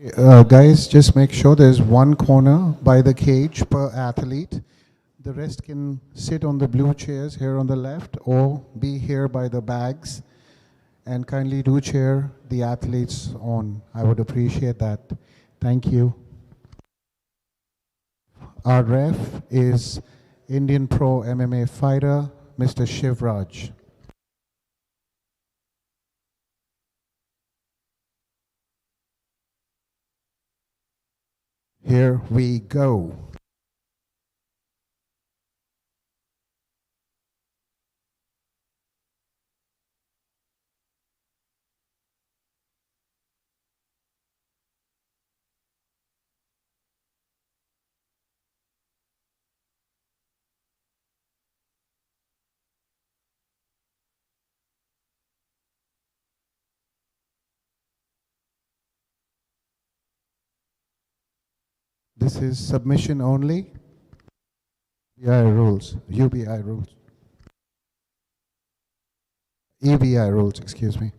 Guys, just make sure there's one corner by the cage per athlete. The rest can sit on the blue chairs here on the left or be here by the bags. And kindly do cheer the athletes on. I would appreciate that. Thank you. Our ref is Indian Pro MMA fighter, Mr. Shivraj. Here we go. This is submission only. UBI rules. UBI rules. EBI rules, excuse me.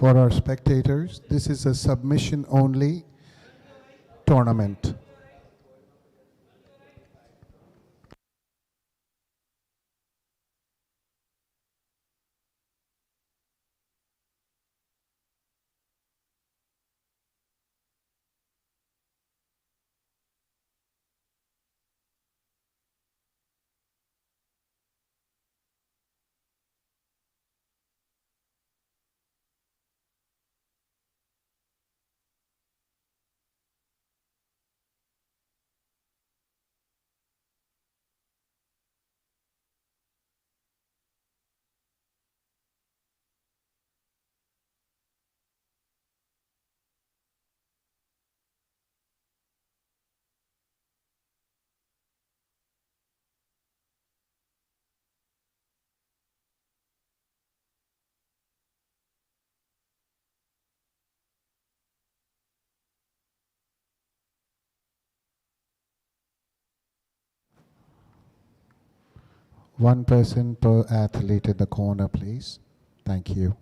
For our spectators, this is a submission only tournament. One person per athlete in the corner, please. Thank you.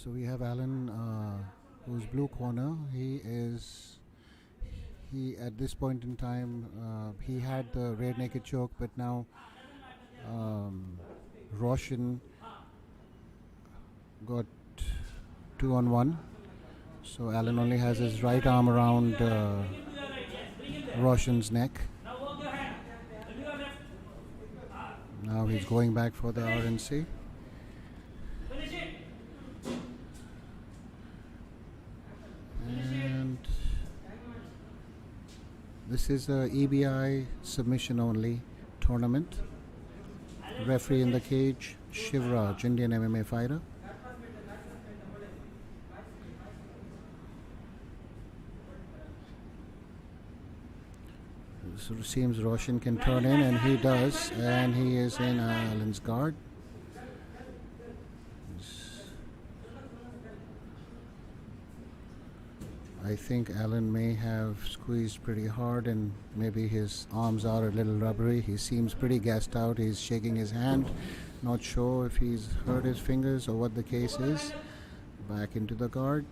So we have Alan, who's blue corner. He at this point in time, he had the rear naked choke, but now Roshan got 2-on-1. So Alan only has his right arm around Roshan's neck. Now he's going back for the RNC. And this is a EBI submission only tournament. Referee in the cage, Shivraj, Indian MMA fighter. So it seems Roshan can turn in, and he does, and he is in Alan's guard. I think Alan may have squeezed pretty hard, and maybe his arms are a little rubbery. He seems pretty gassed out. He's shaking his hand, not sure if he's hurt his fingers or what the case is. Back into the guard.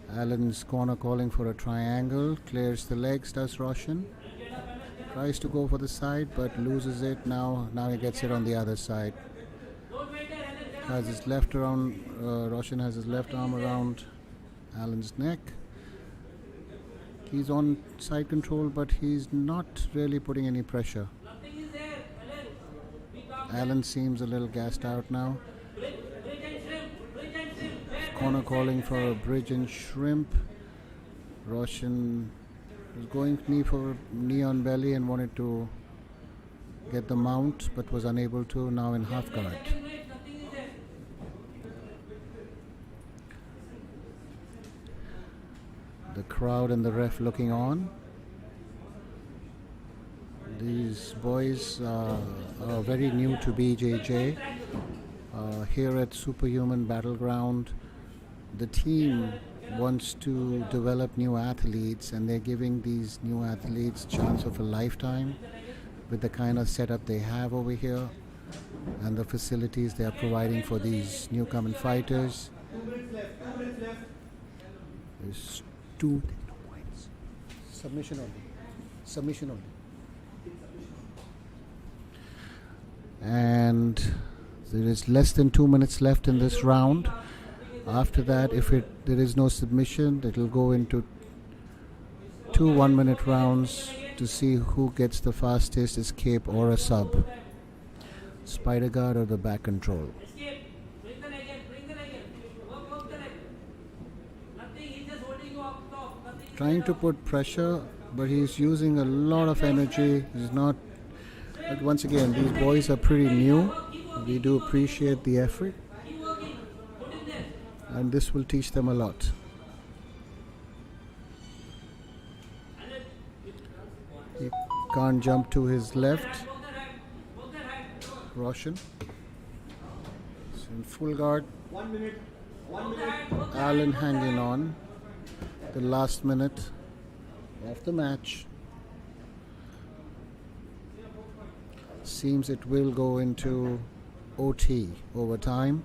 Alan's corner calling for a triangle. Clears the legs, does Roshan. Tries to go for the side, but loses it. Now he gets it on the other side. Has his left around. Roshan has his left arm around Alan's neck. He's on side control, but he's not really putting any pressure. Alan seems a little gassed out now. Corner calling for a bridge and shrimp. Roshan was going knee on belly and wanted to get the mount, but was unable to. Now in half guard. The crowd and the ref looking on. These boys are very new to BJJ. Here at Superhuman Battleground, the team wants to develop new athletes, and they're giving these new athletes chance of a lifetime with the kind of setup they have over here and the facilities they are providing for these newcomer fighters. There's 2 points. Submission only. And there is less than 2 minutes left in this round. After that, if there is no submission, it will go into 2 1-minute rounds to see who gets the fastest escape or a sub. Spider guard or the back control. Trying to put pressure, but he's using a lot of energy. He's not. But once again, these boys are pretty new. We do appreciate the effort, and this will teach them a lot. He can't jump to his left. Roshan. It's in full guard. 1 minute. Alan hanging on. The last minute of the match. Seems it will go into OT, overtime.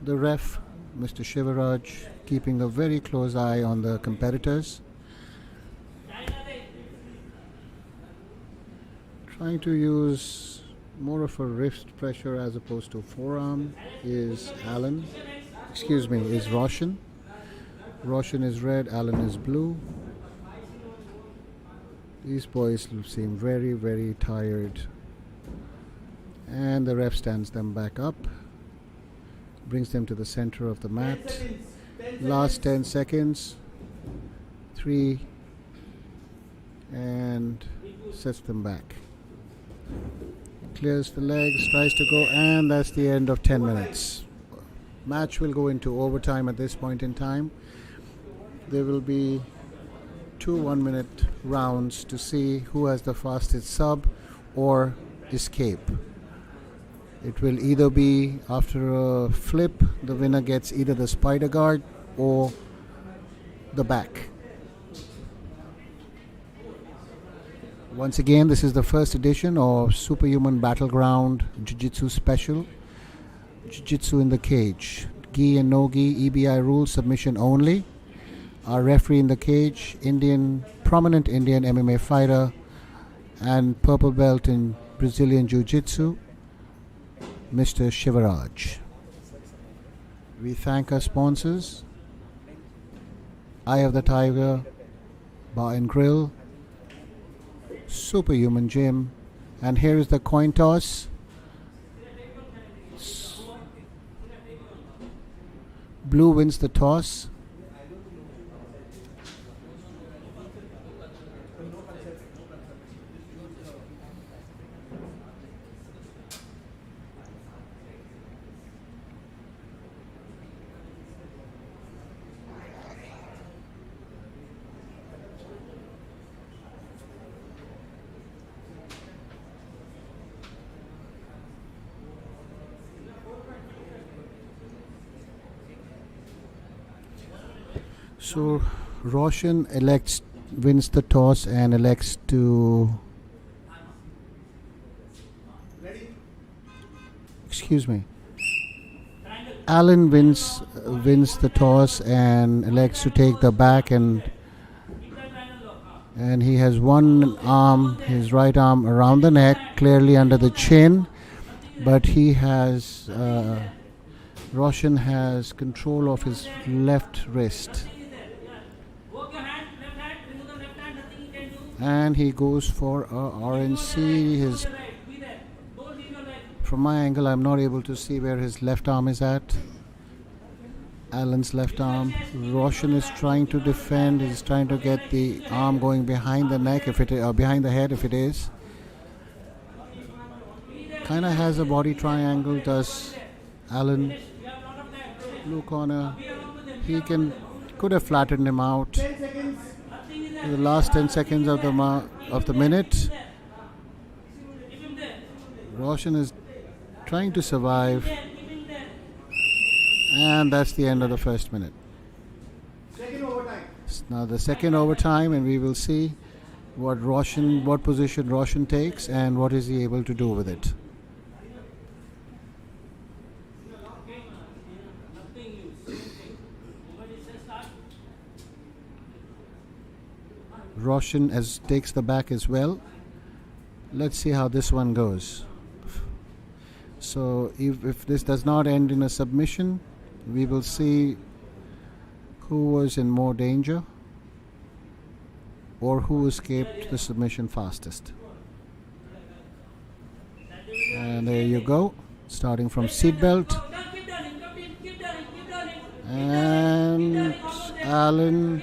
The ref, Mr. Shivaraj, keeping a very close eye on the competitors. Trying to use more of a wrist pressure as opposed to forearm is Roshan. Roshan is red, Alan is blue. These boys seem very, very tired. And the ref stands them back up. Brings them to the center of the mat. Last 10 seconds. 3. And sets them back. Clears the legs, tries to go, and that's the end of 10 minutes. Match will go into overtime at this point in time. There will be 2 1-minute rounds to see who has the fastest sub or escape. It will either be after a flip, the winner gets either the spider guard or the back. Once again, this is the first edition of Superhuman Battleground Jiu-Jitsu Special. Jiu-Jitsu in the cage. Gi and no gi, EBI rules, submission only. Our referee in the cage, prominent Indian MMA fighter and purple belt in Brazilian Jiu-Jitsu, Mr. Shivaraj. We thank our sponsors, Eye of the Tiger, Bar and Grill, Superhuman Gym, and here is the coin toss. Blue wins the toss. So Roshan wins the toss and elects to, excuse me, Alan wins the toss and elects to take the back, and he has one arm, his right arm around the neck, clearly under the chin, but he has, Roshan has control of his left wrist. And he goes for a RNC. From my angle, I'm not able to see where his left arm is at. Alan's left arm. Roshan is trying to defend. He's trying to get the arm going behind the neck, or behind the head, if it is. Kind of has a body triangle. Does Alan? Blue corner. He could have flattened him out. The last 10 seconds of the minute, Roshan is trying to survive, and that's the end of the first minute. Now the second overtime, and we will see what position Roshan takes and what is he able to do with it. Roshan takes the back as well. Let's see how this one goes. So if this does not end in a submission, we will see who was in more danger or who escaped the submission fastest. And there you go, starting from seatbelt. And Alan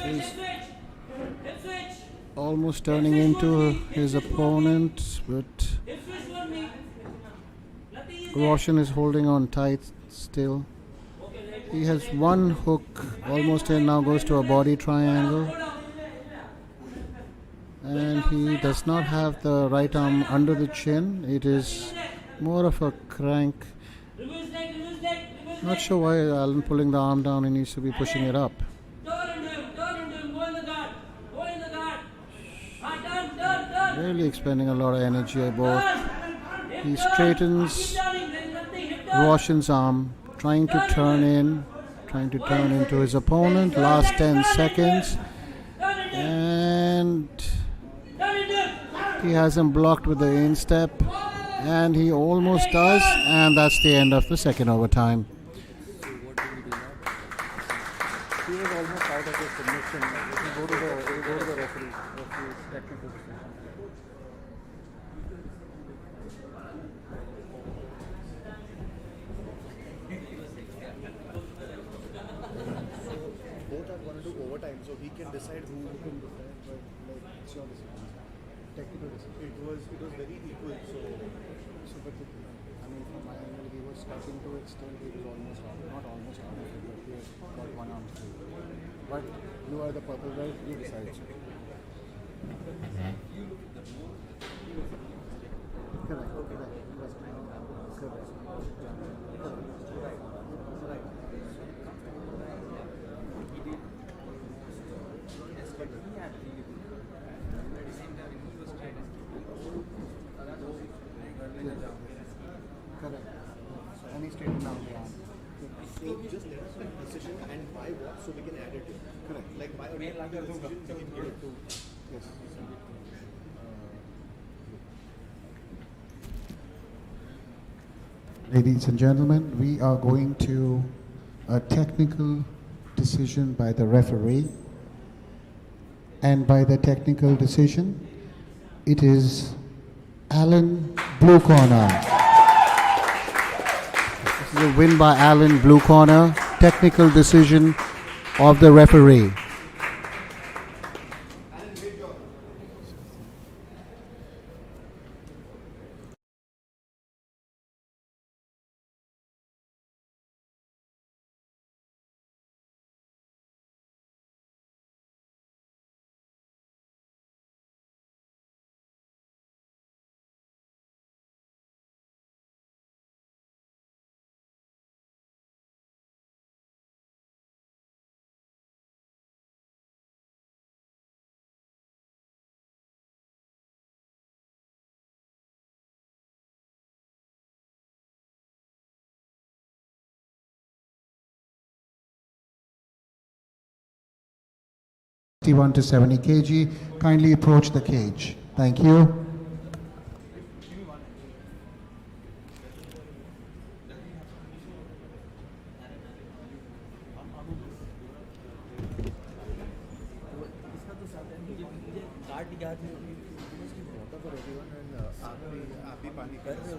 is almost turning into his opponent, but Roshan is holding on tight still. He has one hook almost in, now goes to a body triangle, and he does not have the right arm under the chin. It is more of a crank. Not sure why Alan pulling the arm down. He needs to be pushing it up. Really expending a lot of energy both. He straightens Roshan's arm, trying to turn into his opponent. Last 10 seconds. And he has him blocked with the instep. And he almost does. And that's the end of the second overtime. He was almost out of his submission. Go to the referee. Both are going to do overtime, so he can decide who can decide. But it's your decision. Technical decision. It was very equal. But I mean, from my angle, he was stuck into it. Still, he was almost out. Not almost out of it, but he has got one arm free. But you are the purple belt. You decide. just let us know decision and by what so we can add it in. Correct. Like by a decision we can give it to. Yes. Ladies and gentlemen, we are going to a technical decision by the referee. And by the technical decision, it is Alan, blue corner. This is a win by Alan, blue corner. Technical decision of the referee. To 70 kg. Kindly approach the cage. Thank you.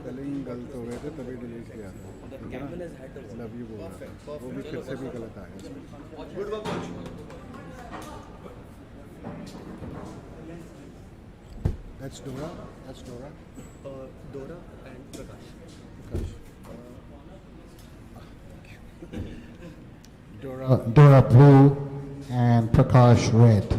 Spelling गलत हो गए थे तभी delete किया था love you बोल रहा था वो भी फिर से भी गलत आया That's Dora. That's Dora. Dora and Prakash. Dora blue and Prakash red.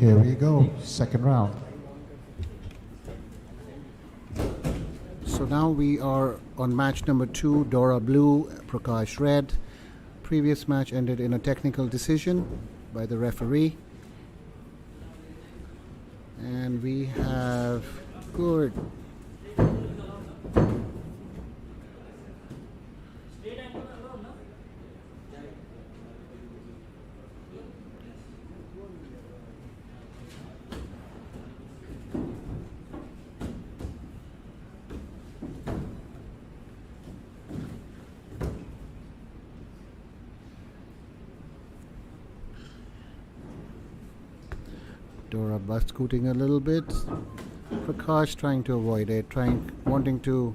Here we go, second round. So now we are on match number 2, Dora blue, Prakash red. Previous match ended in a technical decision by the referee. And we have good. Dora butt scooting a little bit. Prakash trying to avoid it, wanting to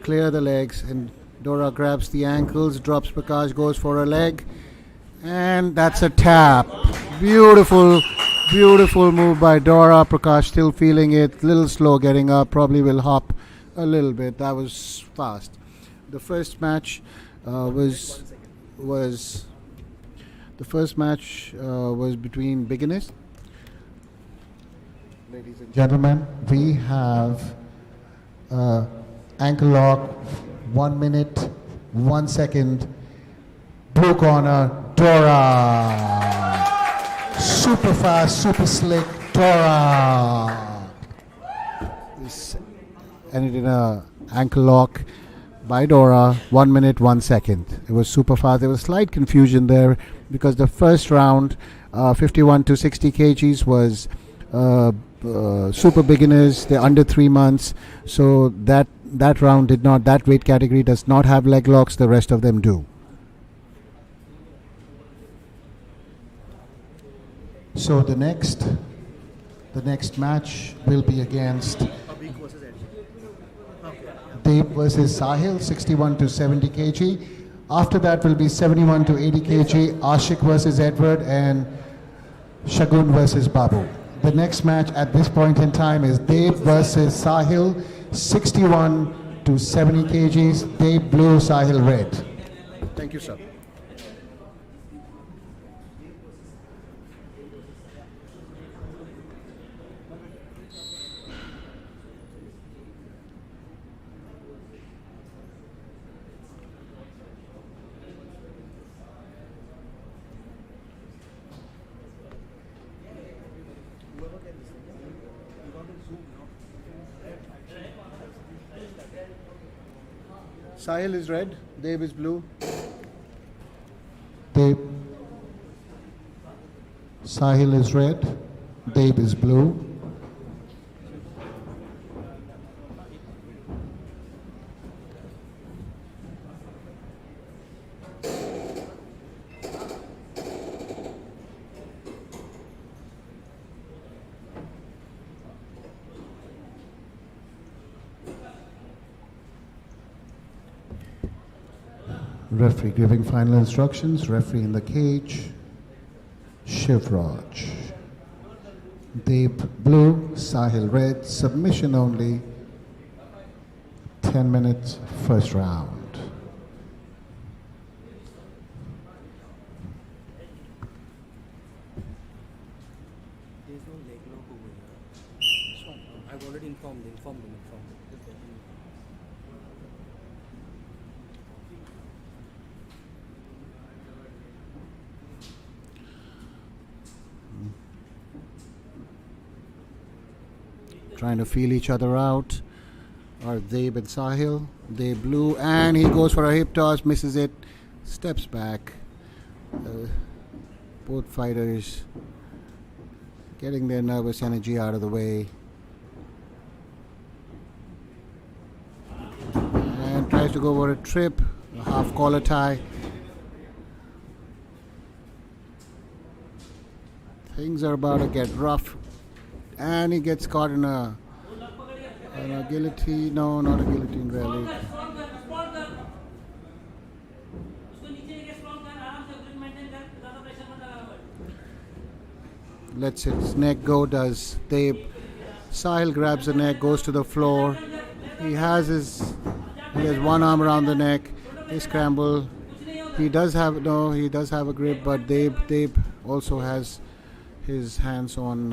clear the legs, and Dora grabs the ankles, drops Prakash, goes for a leg, and that's a tap. Beautiful, beautiful move by Dora. Prakash still feeling it, little slow getting up, probably will hop a little bit. That was fast. The first match was between beginners. Ladies and gentlemen, we have ankle lock, 1 minute, 1 second. Blue corner, Dora. Super fast, super slick, Dora. This ended in a ankle lock by Dora, 1 minute, 1 second. It was super fast. There was slight confusion there because the first round, 51 to 60 kgs, was super beginners. They're under 3 months, so that round did not, that weight category does not have leg locks. The rest of them do. So the next match will be against Dave versus Sahil, 61 to 70 kg. After that will be 71 to 80 kg, Ashik versus Edward, and Shagun versus Babu. The next match at this point in time is Dave versus Sahil, 61 to 70 kgs, Dave blue, Sahil red. Thank you, sir. Sahil is red, Dave is blue. Dave, Sahil is red, Dave is blue. Referee giving final instructions. Referee in the cage, Shivraj. Deep blue, Sahil red. Submission only. 10 minutes, first round. There's no leg lock over here. I've already informed them. Trying to feel each other out are Dave and Sahil. Dave blue, and he goes for a hip toss, misses it, steps back. Both fighters getting their nervous energy out of the way. And tries to go for a trip, a half collar tie. Things are about to get rough. And he gets caught in a guillotine. No, not a guillotine, really. Lets his neck go, does Dave. Sahil grabs the neck, goes to the floor. He has one arm around the neck. They scramble. He does have a grip, but Dave also has had his hands on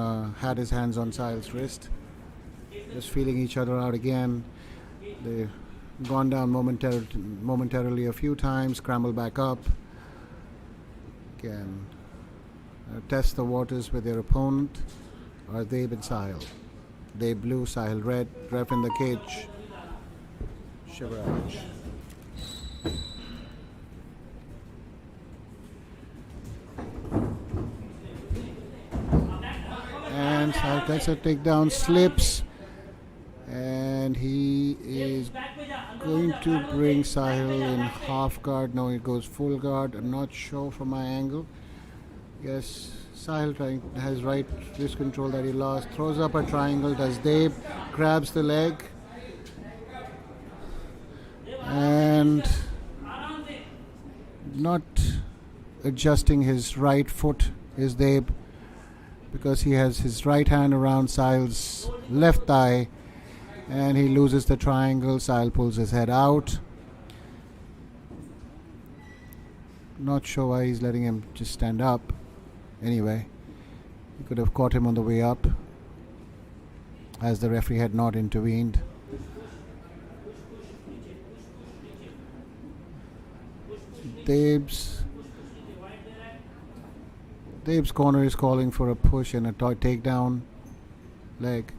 Sahil's wrist. Just feeling each other out again. They've gone down momentarily a few times, scramble back up. Again, test the waters with their opponent. Are Dave and Sahil. Dave blue, Sahil red. Ref in the cage, Shivraj. And Sahil takes a takedown, slips, and he is going to bring Sahil in half guard. No, it goes full guard. I'm not sure from my angle. Yes, Sahil has right wrist control that he lost. Throws up a triangle, does Dave, grabs the leg, and not adjusting his right foot is Dave, because he has his right hand around Sahil's left thigh, and he loses the triangle. Sahil pulls his head out. Not sure why he's letting him just stand up. Anyway, he could have caught him on the way up, as the referee had not intervened. Dave's corner is calling for a push and a takedown leg.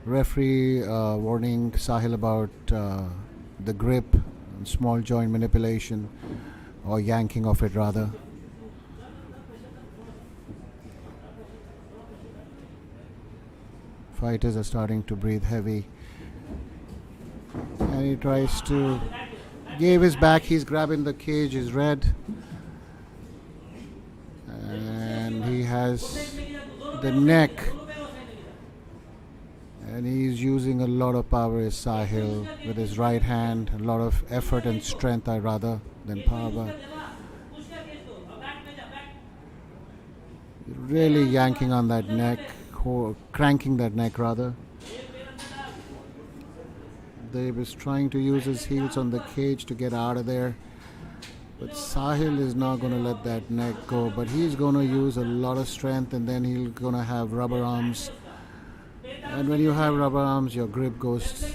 Referee warning Sahil about the grip, small joint manipulation, or yanking of it rather. Fighters are starting to breathe heavy, and he tries to give his back. He's grabbing the cage, is red, and he has the neck, and he's using a lot of power as Sahil with his right hand, a lot of effort and strength rather than power. Really yanking on that neck, cranking that neck rather. Dave is trying to use his heels on the cage to get out of there. But Sahil is not going to let that neck go. But he's going to use a lot of strength, and then he's going to have rubber arms. And when you have rubber arms, your grip goes,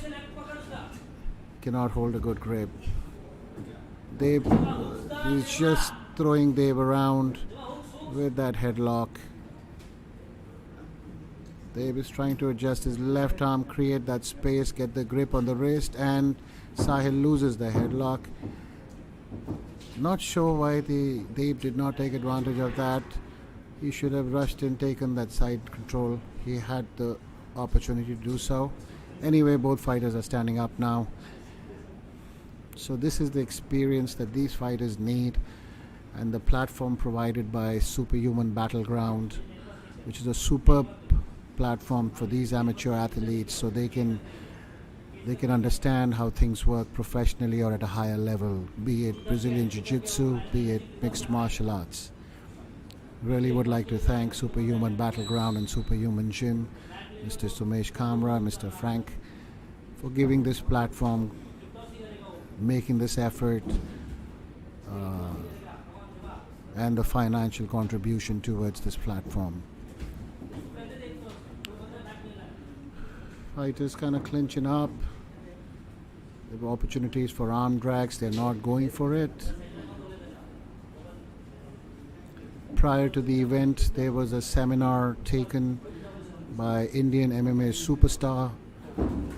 cannot hold a good grip. Dave, he's just throwing Dave around with that headlock. Dave is trying to adjust his left arm, create that space, get the grip on the wrist, and Sahil loses the headlock. Not sure why Dave did not take advantage of that. He should have rushed in, taken that side control. He had the opportunity to do so. Anyway, both fighters are standing up now. So this is the experience that these fighters need, and the platform provided by Superhuman Battleground, which is a superb platform for these amateur athletes, so they can understand how things work professionally or at a higher level, be it Brazilian Jiu-Jitsu, be it mixed martial arts. Really would like to thank Superhuman Battleground and Superhuman Gym, Mr. Sumesh Kamra, Mr. Frank, for giving this platform, making this effort, and the financial contribution towards this platform. Fighters kind of clinching up. There were opportunities for arm drags. They're not going for it. Prior to the event, there was a seminar taken by Indian MMA superstar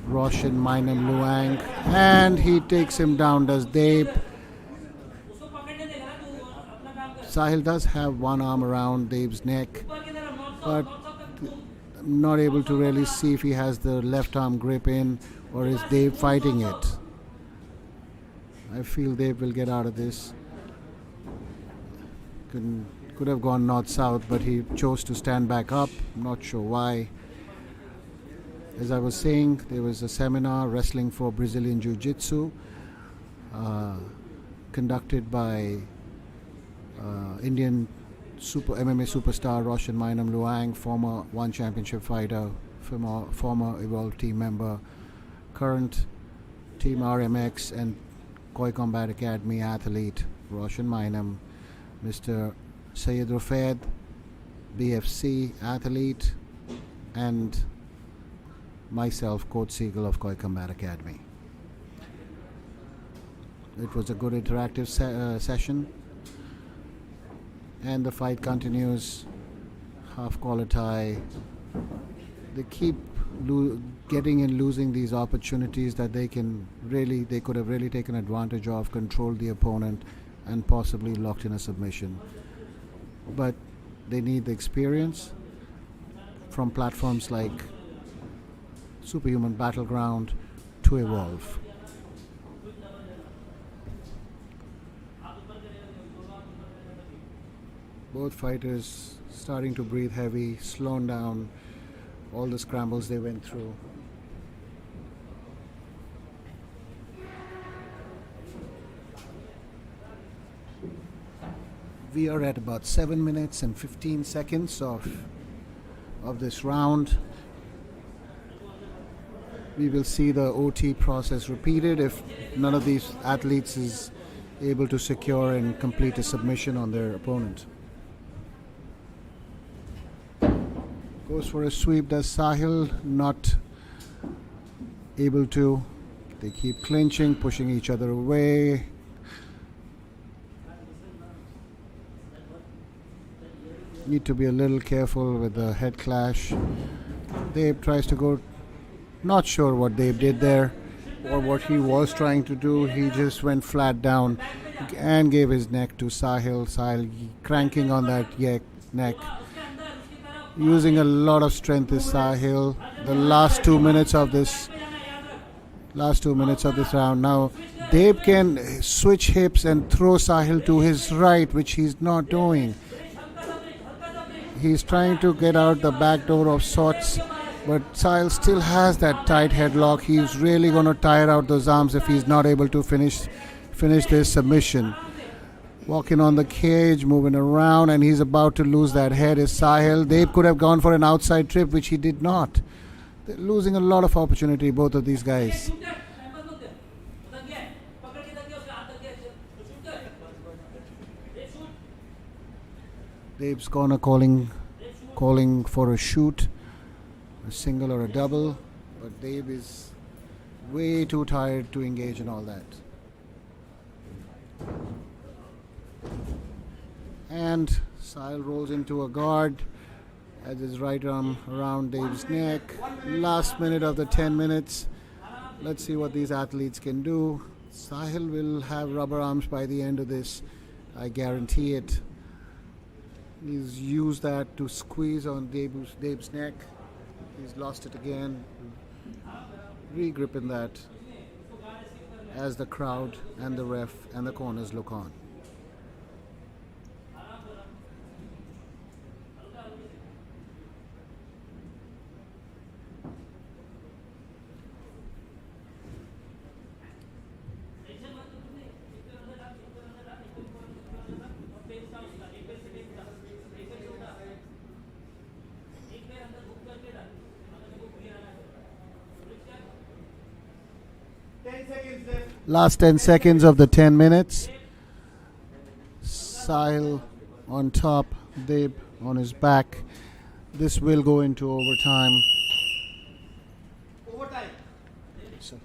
Roshan Mainam Luang, and he takes him down, does Dave. Sahil does have one arm around Dave's neck, but I'm not able to really see if he has the left arm grip in, or is Dave fighting it. I feel Dave will get out of this. Could have gone north-south, but he chose to stand back up. I'm not sure why. As I was saying, there was a seminar, Wrestling for Brazilian Jiu-Jitsu, conducted by Indian MMA superstar Roshan Mainam Luang, former One Championship fighter, former Evolve team member, current Team RMX and Koi Combat Academy athlete Roshan Mainam, Mr. Syed Rufed, BFC athlete, and myself, Coach Siegel of Koi Combat Academy. It was a good interactive session, and the fight continues. Half collar tie. They keep getting and losing these opportunities that they could have really taken advantage of, controlled the opponent, and possibly locked in a submission. But they need the experience from platforms like Superhuman Battleground to evolve. Both fighters starting to breathe heavy, slowing down all the scrambles they went through. We are at about 7 minutes and 15 seconds of this round. We will see the OT process repeated if none of these athletes is able to secure and complete a submission on their opponent. Goes for a sweep, does Sahil, not able to. They keep clinching, pushing each other away. Need to be a little careful with the head clash. Dave tries to go, not sure what Dave did there or what he was trying to do. He just went flat down and gave his neck to Sahil. Sahil cranking on that neck. Using a lot of strength is Sahil. The last 2 minutes of this round. Now Dave can switch hips and throw Sahil to his right, which he's not doing. He's trying to get out the back door of sorts, but Sahil still has that tight headlock. He's really going to tire out those arms if he's not able to finish this submission. walking on the cage, moving around, and he's about to lose that head is Sahil. They could have gone for an outside trip, which he did not. They're losing a lot of opportunity, both of these guys. Dave's corner calling for a shoot, a single or a double, but Dave is way too tired to engage in all that. And Sahil rolls into a guard, has his right arm around Dave's neck. Last minute of the 10 minutes. Let's see what these athletes can do. Sahil will have rubber arms by the end of this. I guarantee it. He's used that to squeeze on Dave's neck. He's lost it again. Re-gripping that as the crowd and the ref and the corners look on. Last 10 seconds of the 10 minutes. Sahil on top, Dave on his back. This will go into overtime. So,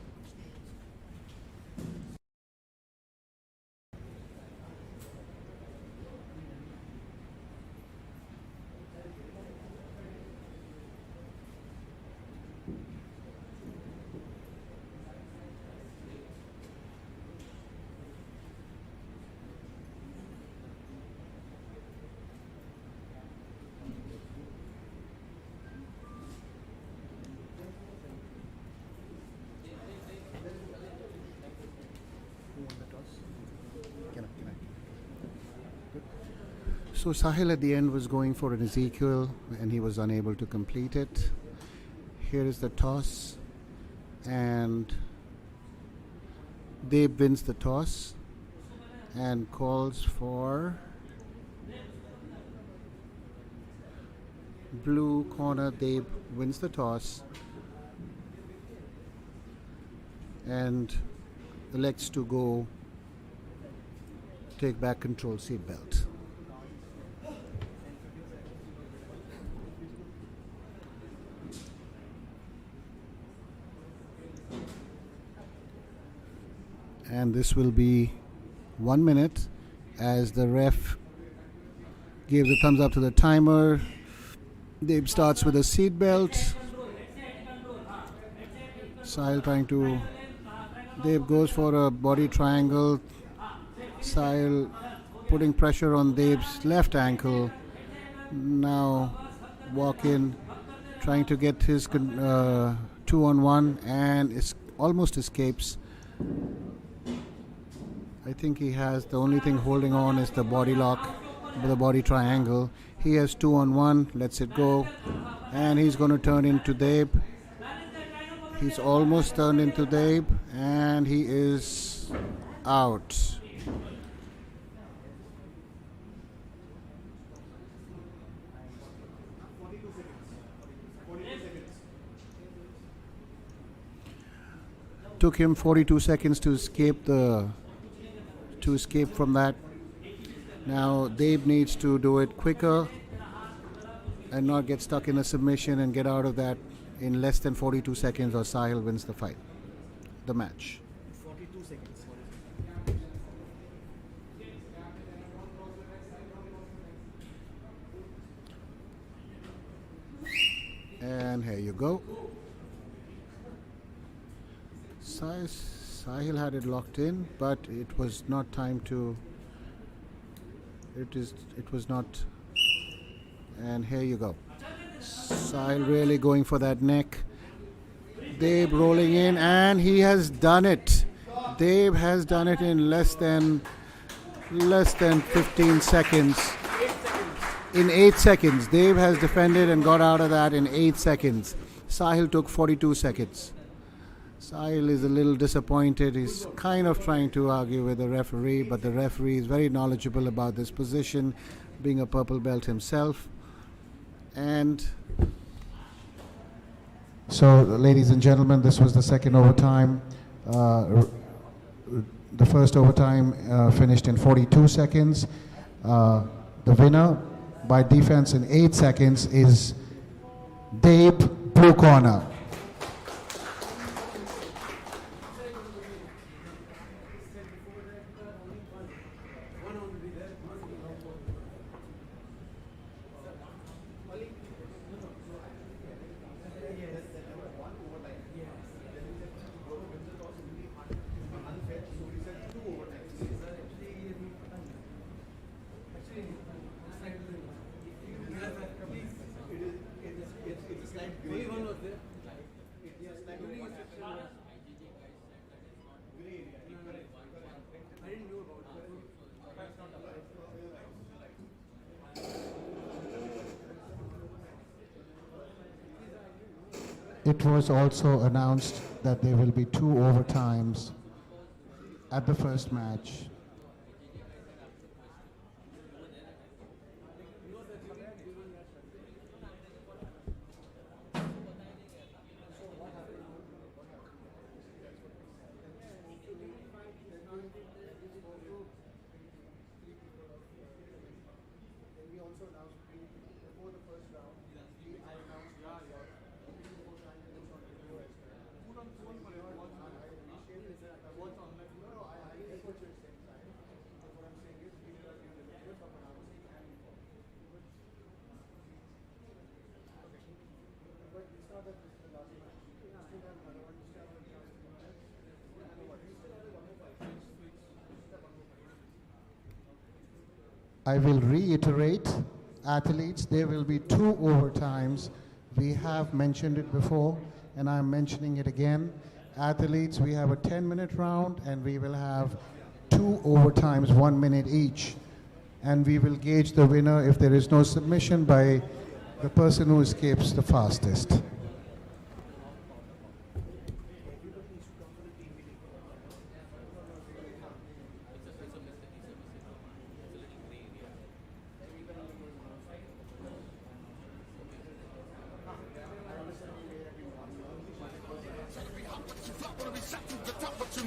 So Sahil at the end was going for an Ezekiel and he was unable to complete it. Here is the toss and Dave wins the toss and calls for blue corner. Dave wins the toss and elects to go take back control seat belt. And this will be 1 minute as the ref gives a thumbs up to the timer. Dave starts with a seat belt. Sahil trying to... Dave goes for a body triangle. Sahil putting pressure on Dave's left ankle. Now walk in, trying to get his 2-on-1 and almost escapes. I think he has, the only thing holding on is the body lock, the body triangle. He has 2-on-1, lets it go, and he's going to turn into Dave. He's almost turned into Dave, and he is out. Took him 42 seconds to escape from that. Now Dave needs to do it quicker and not get stuck in a submission and get out of that in less than 42 seconds or Sahil wins the fight, the match. 42 seconds. And here you go. Sahil had it locked in, but it was not time to. It was not. And here you go. Sahil really going for that neck. Dave rolling in, and he has done it. Dave has done it in less than 15 seconds. In 8 seconds, Dave has defended and got out of that in 8 seconds. Sahil took 42 seconds. Sahil is a little disappointed. He's kind of trying to argue with the referee, but the referee is very knowledgeable about this position, being a purple belt himself. And So, ladies and gentlemen, this was the second overtime. The first overtime finished in 42 seconds. The winner by defense in 8 seconds is Dave, blue corner. It was also announced that there will be 2 overtimes at the first match. I will reiterate, athletes, there will be 2 overtimes. We have mentioned it before, and I'm mentioning it again. Athletes, we have a 10-minute round, and we will have 2 overtimes, 1 minute each. And we will gauge the winner if there is no submission by the person who escapes the fastest.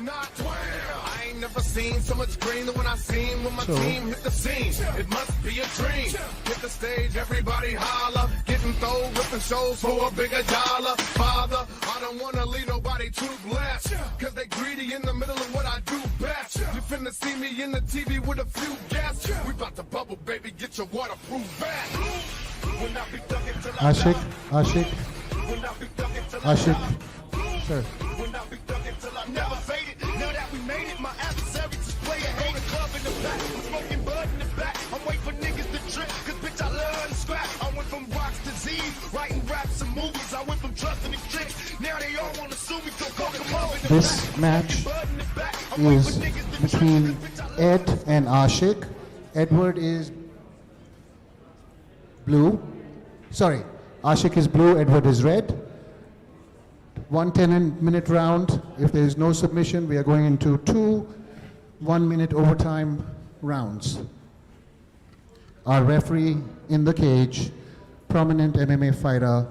I ain't never seen so much green than when I seen when my team hit the scene. It must be a dream. Hit the stage, everybody holler. Getting thrown, ripping shows for a bigger dollar. Father, I don't wanna leave nobody too blessed. Cause they greedy in the middle of what I do best. You finna see me in the TV with a few guests. We bout to bubble, baby, get your waterproof vest. When I be thugging till I Ashik, die. Ashik, When I be thugging till I Ashik, die. sir. When I be thugging till I never faded. Now that we made it, my adversary just play a hater club in the back. I'm smoking bud in the back. I'm waiting for niggas to trip. Cause bitch, I love to scrap. I went from rocks to Z's, writing raps and movies. I went from trusting the tricks. Now they all wanna sue me, so fuck them all in the This back. match Bud in the back. I'm waiting for is niggas to between trip. Bitch, I love Ed and Ashik. Edward is blue. Sorry, Ashik is blue, Edward is red. 1 10-minute round. If there is no submission, we are going into 2 1-minute overtime rounds. Our referee in the cage, prominent MMA fighter,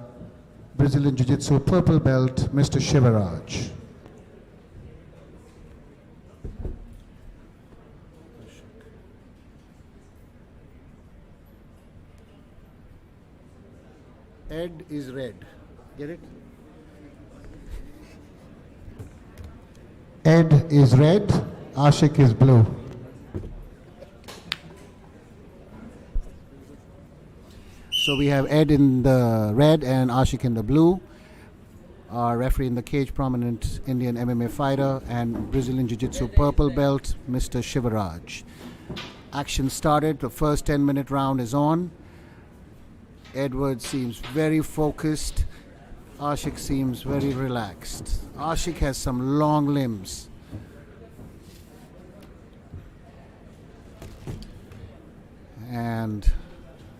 Brazilian Jiu-Jitsu purple belt, Mr. Shivaraj. Ed is red. Get it? Ed is red, Ashik is blue. So we have Ed in the red and Ashik in the blue. Our referee in the cage, prominent Indian MMA fighter and Brazilian Jiu-Jitsu purple belt, Mr. Shivaraj. Action started. The first 10-minute round is on. Edward seems very focused. Ashik seems very relaxed. Ashik has some long limbs. And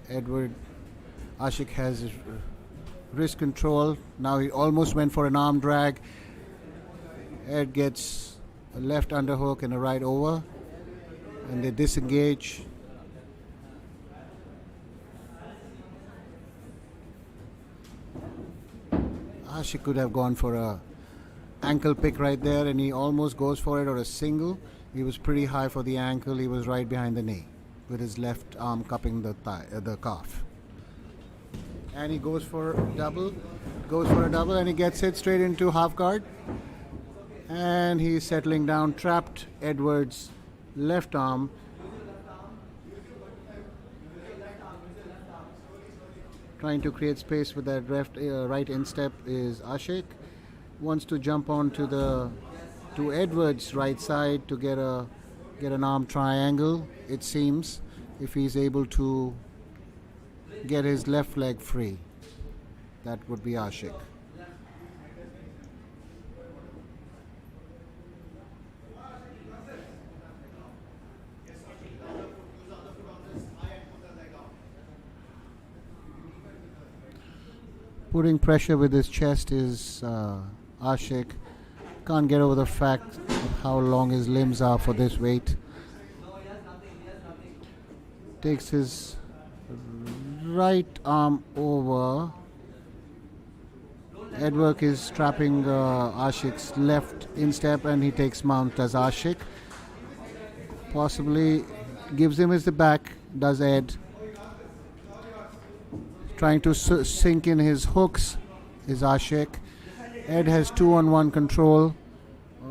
Ashik has his wrist control. Now he almost went for an arm drag. Ed gets a left underhook and a right over, and they disengage. Ashik could have gone for a ankle pick right there, and he almost goes for it, or a single. He was pretty high for the ankle. He was right behind the knee with his left arm cupping the thigh, the calf. And he goes for a double, and he gets it straight into half guard. And he's settling down, trapped Edwards' left arm. Trying to create space with that right instep is Ashik. Wants to jump on to Edwards' right side to get an arm triangle, it seems, if he's able to get his left leg free. That would be Ashik. Putting pressure with his chest is Ashik. Can't get over the fact of how long his limbs are for this weight. Takes his right arm over. Edwards is trapping Ashik's left instep, and he takes mount as Ashik. Possibly gives him his back, does Ed. Trying to sink in his hooks is Ashik. Ed has 2-on-1 control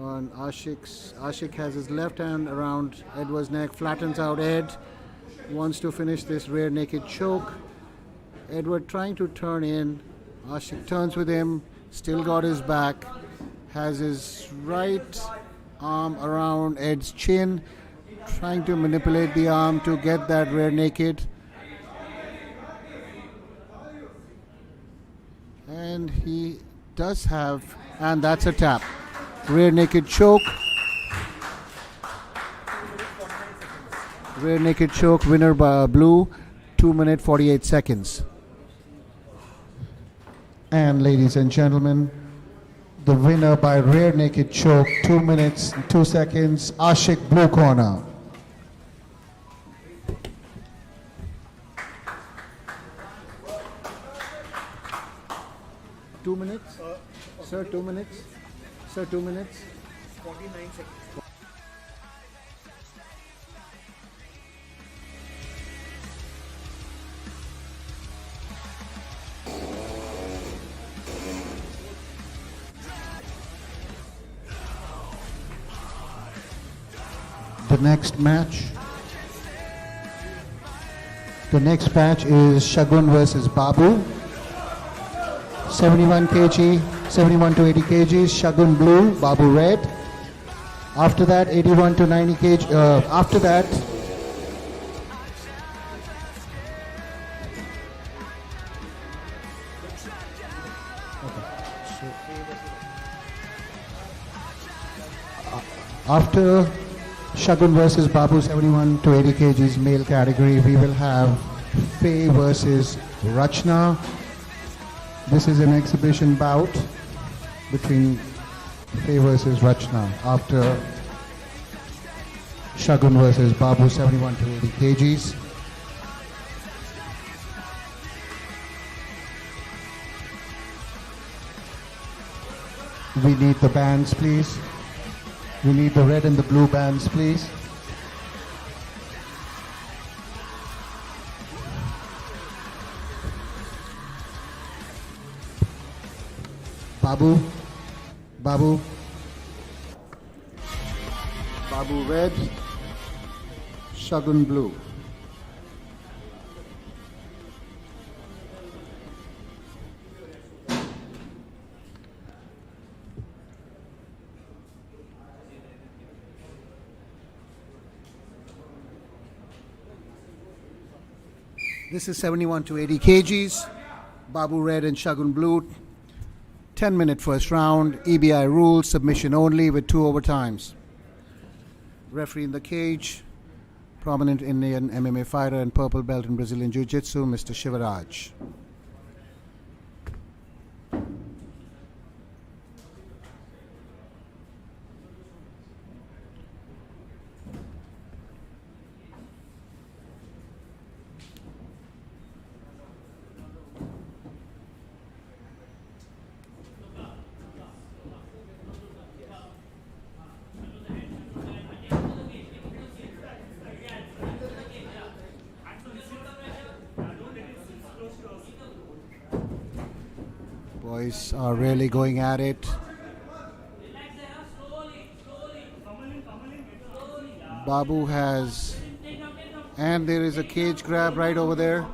on Ashik's. Ashik has his left hand around Edward's neck, flattens out Ed. Wants to finish this rear naked choke. Edward trying to turn in. Ashik turns with him, still got his back. Has his right arm around Ed's chin, trying to manipulate the arm to get that rear naked. And he does have, and that's a tap. Rear naked choke. Rear naked choke, winner by blue, 2 minutes 48 seconds. And ladies and gentlemen, the winner by rear naked choke, 2 minutes 2 seconds, Ashik, blue corner. Two minutes? Sir, 2 minutes? Sir, 2 minutes? 49 seconds. The next match. The next match is Shagun versus Babu. 71 kg, 71 to 80 kgs, Shagun blue, Babu red. After that, 81 to 90 kg. After that, after Shagun versus Babu, 71 to 80 kgs male category, we will have Faye versus Ratna. This is an exhibition bout between Faye versus Ratna after Shagun versus Babu, 71 to 80 kgs. We need the bands, please. We need the red and the blue bands, please. Babu, Babu, Babu red, Shagun blue. This is 71 to 80 kgs. Babu red and Shagun blue. 10-minute first round. EBI rules, submission only with 2 overtimes. Referee in the cage, prominent Indian MMA fighter and purple belt in Brazilian Jiu-Jitsu, Mr. Shivaraj. boys are really going at it. Babu has, and there is a cage grab right over there.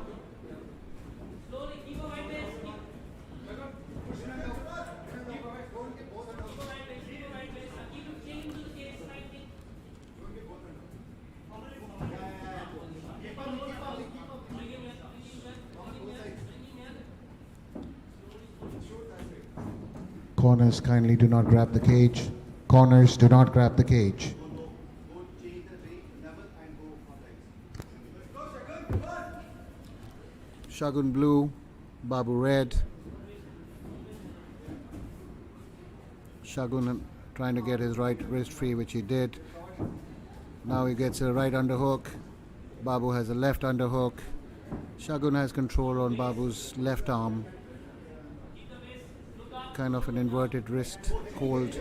Corners, kindly do not grab the cage. Corners, do not grab the cage. Shagun blue, Babu red. Shagun trying to get his right wrist free, which he did. Now he gets a right underhook. Babu has a left underhook. Shagun has control on Babu's left arm. Kind of an inverted wrist hold.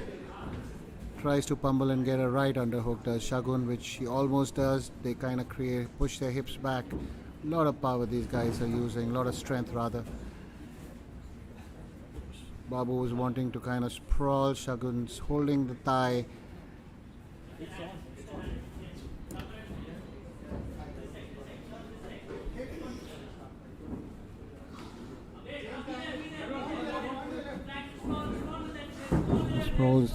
Tries to pummel and get a right underhook, does Shagun, which he almost does. They kind of push their hips back. A lot of power these guys are using, a lot of strength rather. Babu was wanting to kind of sprawl. Shagun's holding the thigh. Sprawls.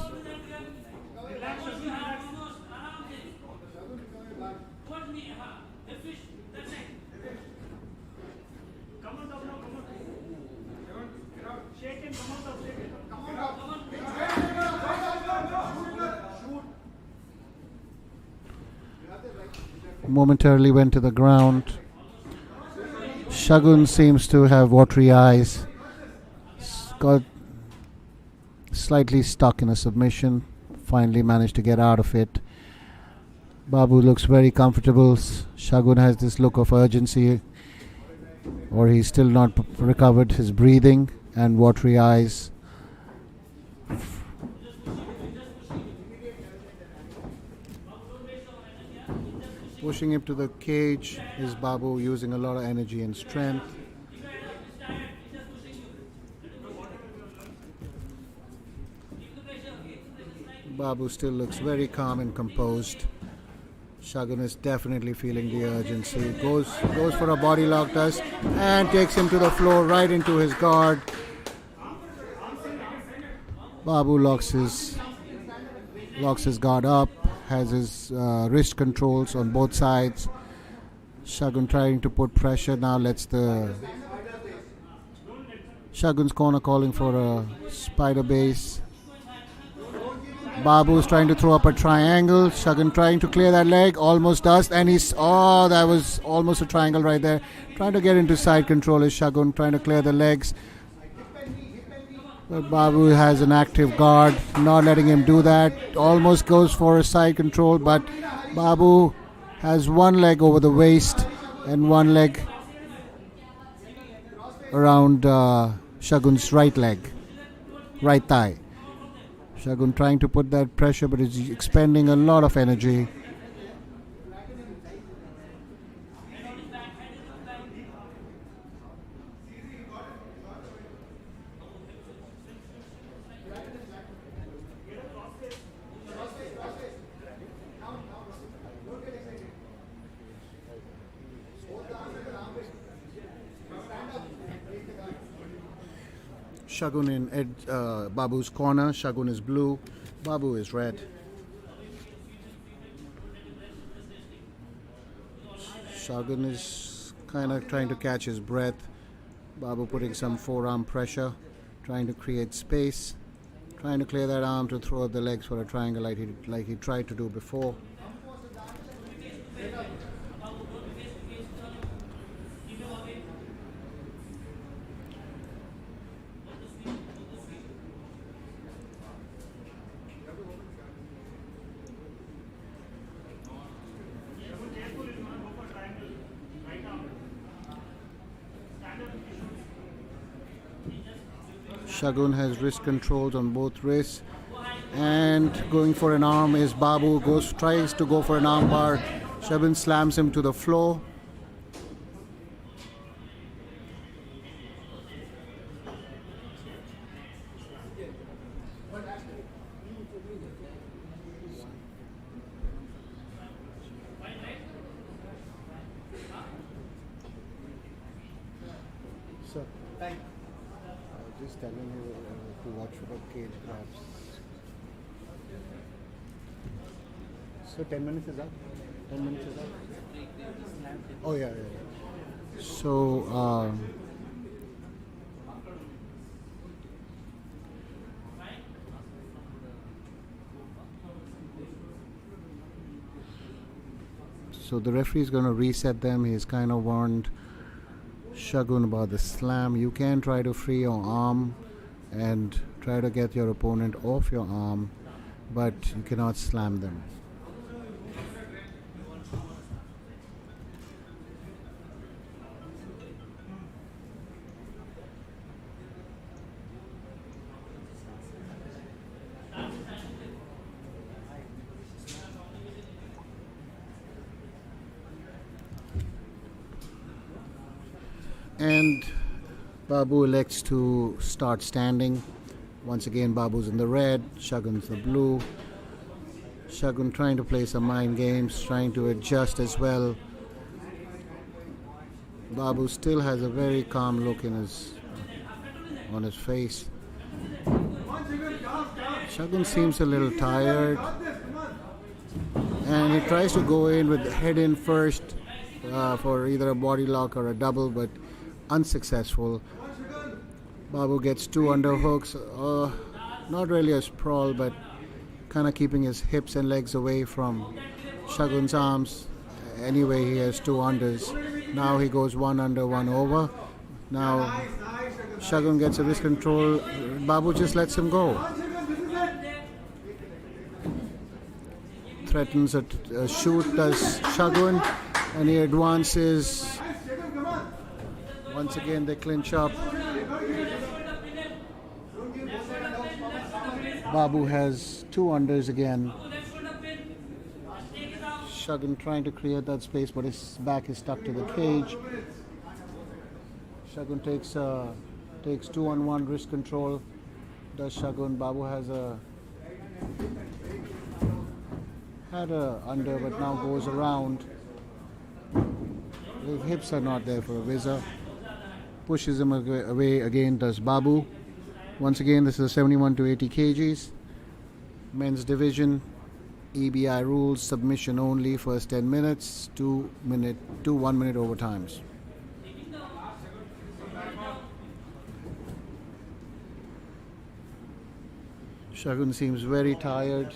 Momentarily went to the ground. Shagun seems to have watery eyes. Got slightly stuck in a submission. Finally managed to get out of it. Babu looks very comfortable. Shagun has this look of urgency, or he's still not recovered his breathing and watery eyes. Pushing him to the cage is Babu, using a lot of energy and strength. Babu still looks very calm and composed. Shagun is definitely feeling the urgency. Goes for a body lock, does, and takes him to the floor, right into his guard. Babu locks his guard up, has his wrist controls on both sides. Shagun trying to put pressure now. Shagun's corner calling for a spider base. Babu is trying to throw up a triangle. Shagun trying to clear that leg, almost does, and that was almost a triangle right there. Trying to get into side control is Shagun, trying to clear the legs. But Babu has an active guard, not letting him do that. Almost goes for a side control, but Babu has one leg over the waist and one leg around Shagun's right leg, right thigh. Shagun trying to put that pressure, but is expending a lot of energy. Shagun in Babu's corner. Shagun is blue, Babu is red. Shagun is kind of trying to catch his breath. Babu putting some forearm pressure, trying to create space, trying to clear that arm to throw up the legs for a triangle like he tried to do before. Shagun has wrist controls on both wrists, and going for an arm is Babu. Tries to go for an arm bar. Shagun slams him to the floor. sir. Just telling you to watch for the cage grabs. So 10 minutes is up? 10 minutes is up? Oh yeah. So so the referee is going to reset them. He's kind of warned Shagun about the slam. You can try to free your arm and try to get your opponent off your arm, but you cannot slam them. And Babu elects to start standing. Once again, Babu's in the red, Shagun's the blue. Shagun trying to play some mind games, trying to adjust as well. Babu still has a very calm look on his face. Shagun seems a little tired, and he tries to go in with the head in first for either a body lock or a double, but unsuccessful. Babu gets two underhooks, not really a sprawl, but kind of keeping his hips and legs away from Shagun's arms. Anyway, he has two unders. Now he goes one under, one over. Now Shagun gets a wrist control. Babu just lets him go. Threatens a shoot, does Shagun, and he advances. Once again, they clinch up. Babu has two unders again. Shagun trying to create that space, but his back is stuck to the cage. Shagun takes 2-on-1 wrist control. Does Shagun? Babu had a under, but now goes around. His hips are not there for a Visha. Pushes him away again, does Babu. Once again, this is 71 to 80 kgs. Men's division, EBI rules, submission only, first 10 minutes, 2 1 minute overtimes. Shagun seems very tired.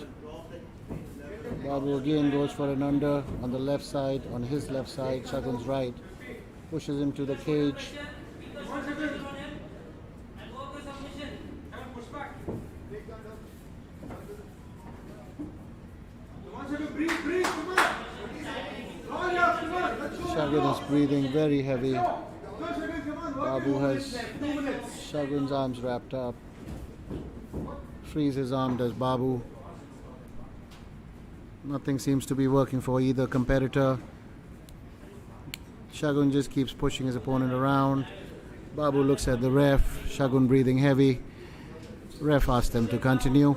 Babu again goes for an under on the left side, on his left side, Shagun's right. Pushes him to the cage. Shagun is breathing very heavy. Babu has Shagun's arms wrapped up. Frees his arm, does Babu. Nothing seems to be working for either competitor. Shagun just keeps pushing his opponent around. Babu looks at the ref. Shagun breathing heavy. Ref asks them to continue.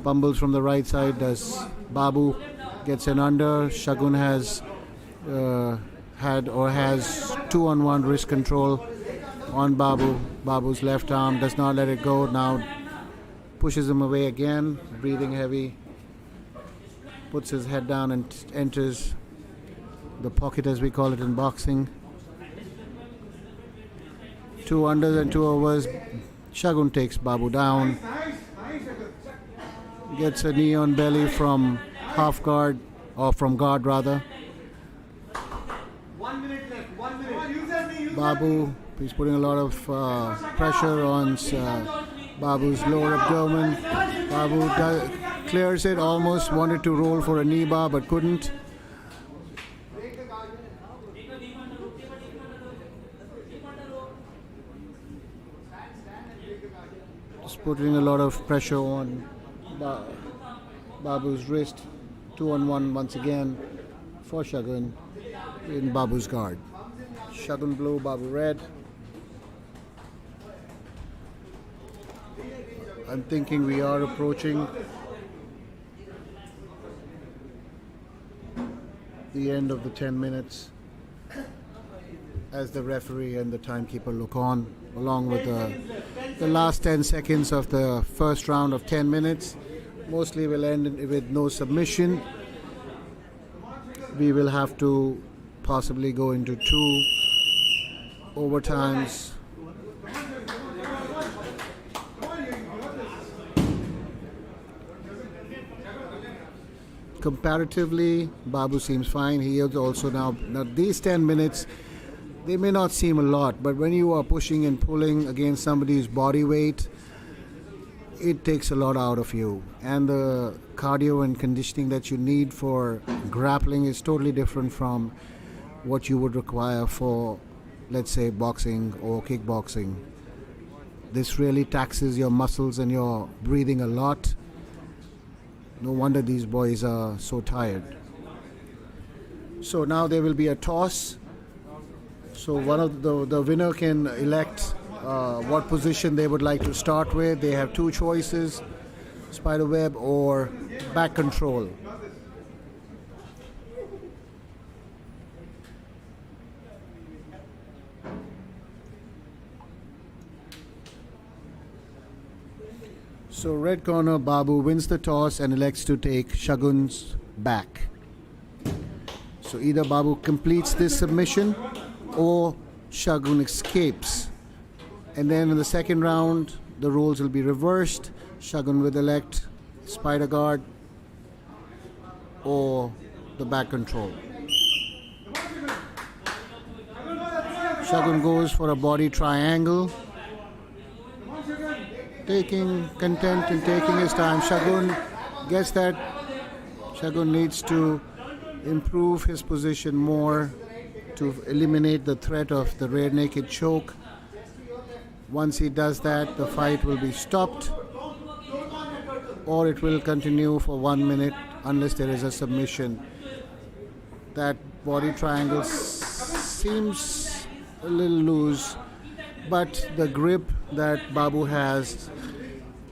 Bumbles from the right side, does Babu. Gets an under. Shagun has 2-on-1 wrist control on Babu. Babu's left arm does not let it go. Now pushes him away again, breathing heavy. Puts his head down and enters the pocket, as we call it in boxing. 2 unders and 2 overs. Shagun takes Babu down. Gets a knee on belly from half guard, or from guard rather. 1 minute left. 1 minute. Babu, he's putting a lot of pressure on Babu's lower abdomen. Babu clears it, almost wanted to roll for a knee bar but couldn't. Just putting a lot of pressure on Babu's wrist. 2-on-1 once again for Shagun in Babu's guard. Shagun blue, Babu red. I'm thinking we are approaching the end of the 10 minutes. as the referee and the timekeeper look on, along with the last 10 seconds of the first round of 10 minutes. Mostly will end with no submission. We will have to possibly go into 2 overtimes. Comparatively, Babu seems fine. He is also now these 10 minutes, they may not seem a lot, but when you are pushing and pulling against somebody's body weight, it takes a lot out of you. And the cardio and conditioning that you need for grappling is totally different from what you would require for, let's say, boxing or kickboxing. This really taxes your muscles and your breathing a lot. No wonder these boys are so tired. So now there will be a toss. So one of the winner can elect what position they would like to start with. They have 2 choices: spiderweb or back control. So red corner, Babu wins the toss and elects to take Shagun's back. So either Babu completes this submission or Shagun escapes. And then in the second round, the roles will be reversed. Shagun will elect spider guard or the back control. Shagun goes for a body triangle, taking content and taking his time. Shagun gets that. Shagun needs to improve his position more to eliminate the threat of the rear naked choke. Once he does that, the fight will be stopped, or it will continue for 1 minute unless there is a submission. That body triangle seems a little loose, but the grip that Babu has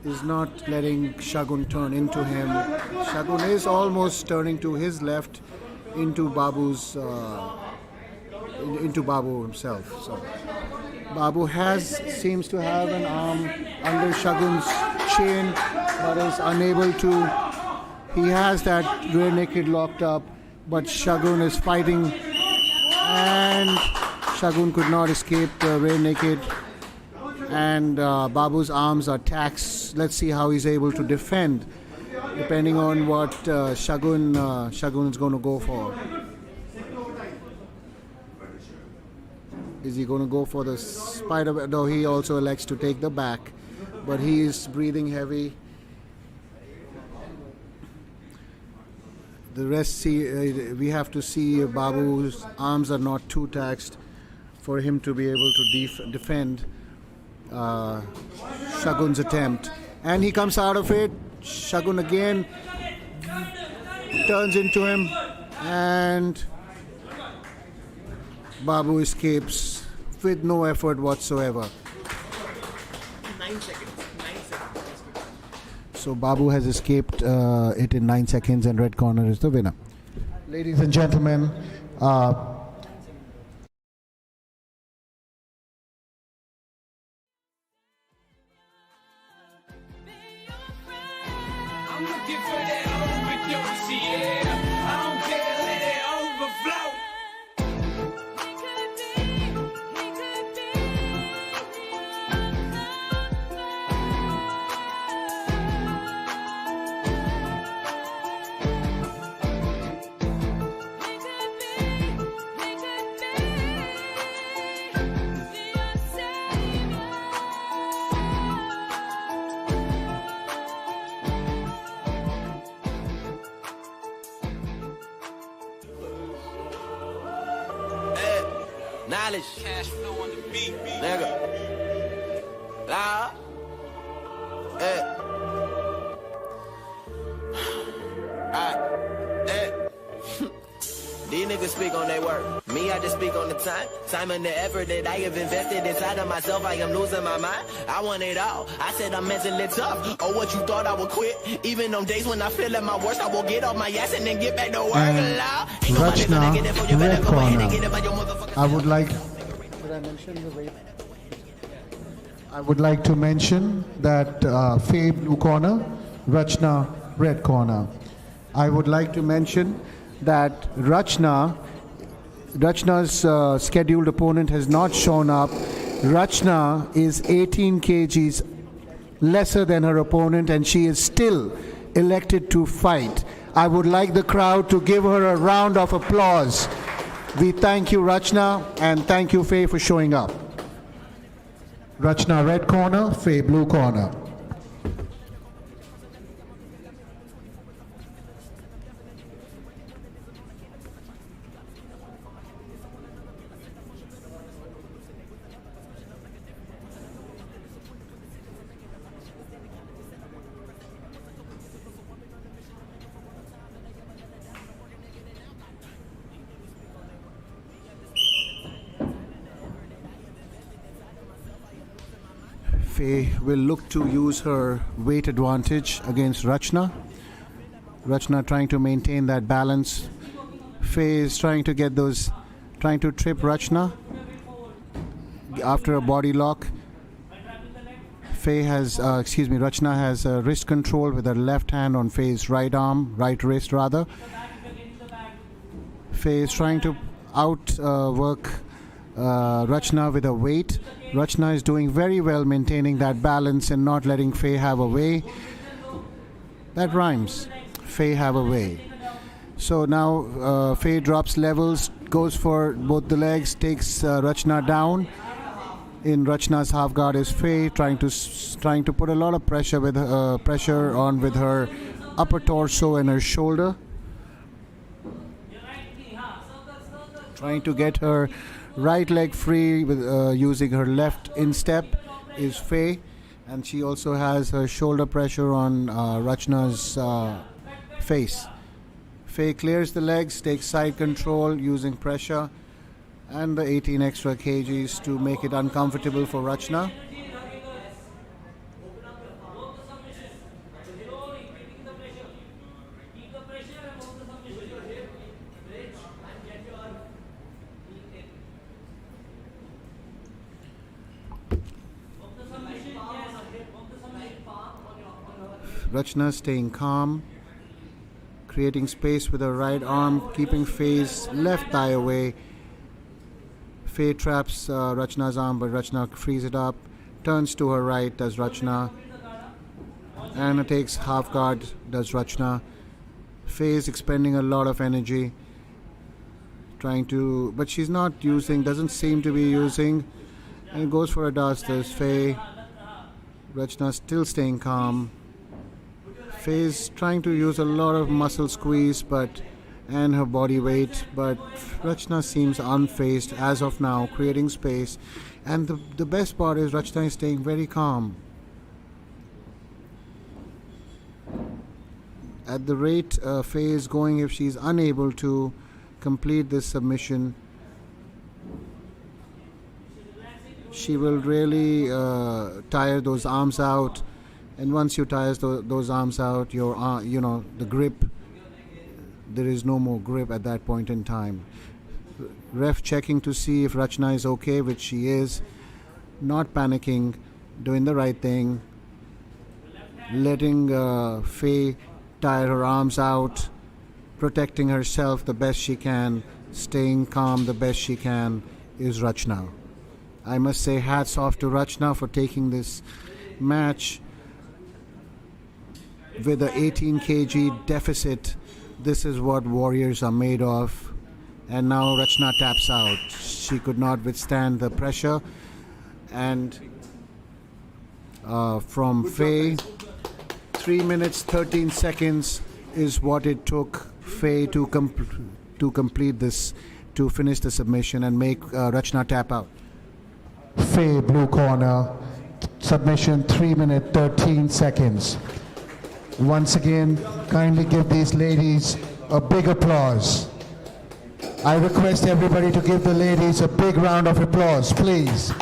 is not letting Shagun turn into him. Shagun is almost turning to his left into Babu's into Babu himself. So Babu seems to have an arm under Shagun's chin, but is unable to. He has that rear naked locked up, but Shagun is fighting, and Shagun could not escape the rear naked, and Babu's arms are taxed. Let's see how he's able to defend, depending on what Shagun is going to go for. Is he going to go for the spider? No, he also elects to take the back, but he is breathing heavy. The rest, we have to see Babu's arms are not too taxed for him to be able to defend Shagun's attempt. And he comes out of it. Shagun again turns into him, and Babu escapes with no effort whatsoever. 9 seconds. 9 seconds. So Babu has escaped it in 9 seconds, and red corner is the winner. Ladies and gentlemen, I'm looking for that overdose, yeah. I don't care, let it overflow. Knowledge, cash flow on the beat, nigga. Loud, These niggas speak on their work. Me, I just speak on the time and the effort that I have invested inside of myself. I am losing my mind. I want it all. I said I'm mentally tough. Oh, what you thought I would quit? Even on days when I feel at my worst, I will get off my ass and then get back to work. Ratna, red corner. I would like I mention the weight? I would like to mention that Faye blue corner, Rachna red corner. I would like to mention that Rachna's scheduled opponent has not shown up. Rachna is 18 kgs lesser than her opponent and she is still elected to fight. I would like the crowd to give her a round of applause. We thank you, Rachna, and thank you, Faye, for showing up. Rachna red corner, Faye blue corner. Faye will look to use her weight advantage against Rachna. Rachna trying to maintain that balance. Faye is trying to trip Rachna after a body lock. Rachna has wrist control with her left hand on Faye's right wrist rather. Faye is trying to outwork Rachna with a weight. Rachna is doing very well maintaining that balance and not letting Faye have a way. That rhymes. Faye have a way. So now Faye drops levels, goes for both the legs, takes Rachna down. In Rachna's half guard is Faye trying to put a lot of pressure with her upper torso and her shoulder. Trying to get her right leg free with using her left instep is Faye, and she also has her shoulder pressure on Rachna's face. Faye clears the legs, takes side control using pressure and the 18 extra kgs to make it uncomfortable for Rachna. Rachna staying calm, creating space with her right arm, keeping Faye's left thigh away. Faye traps Rachna's arm, but Rachna frees it up, turns to her right, does Rachna, and takes half guard, does Rachna. Faye is expending a lot of energy, but she's not doesn't seem to be using, and goes for a dust, does Faye. Rachna still staying calm. Faye is trying to use a lot of muscle squeeze and her body weight, but Rachna seems unfazed as of now, creating space. And the best part is Rachna is staying very calm. At the rate Faye is going, if she's unable to complete this submission, she will really tire those arms out. And once you tire those arms out, the grip, there is no more grip at that point in time. Ref checking to see if Rachna is okay, which she is. Not panicking, doing the right thing. Letting Faye tire her arms out, protecting herself the best she can, staying calm the best she can is Rachna. I must say hats off to Rachna for taking this match with an 18 kg deficit. This is what warriors are made of. And now Rachna taps out. She could not withstand the pressure. And from Faye, 3 minutes 13 seconds is what it took Faye to complete this, to finish the submission and make Rachna tap out. Faye blue corner, submission 3 minutes 13 seconds. Once again, kindly give these ladies a big applause. I request everybody to give the ladies a big round of applause, please.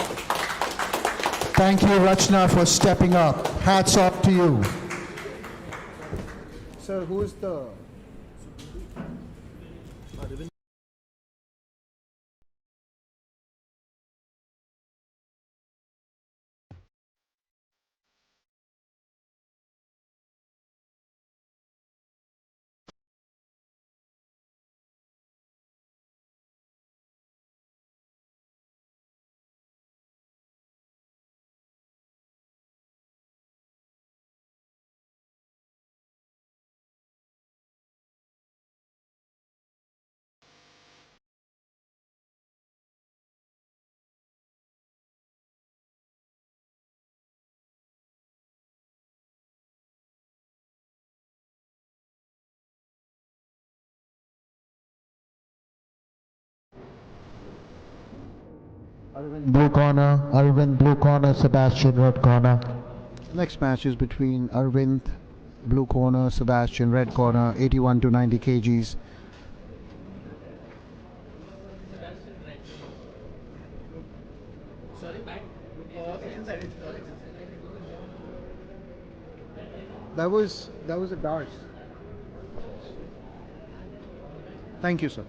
Thank you, Rachna, for stepping up. Hats off to you. Sir, who is the Blue corner, Arvind blue corner, Sebastian red corner. Next match is between Arvind, blue corner, Sebastian, red corner, 81 to 90 kgs. That was a dart. Thank you, sir.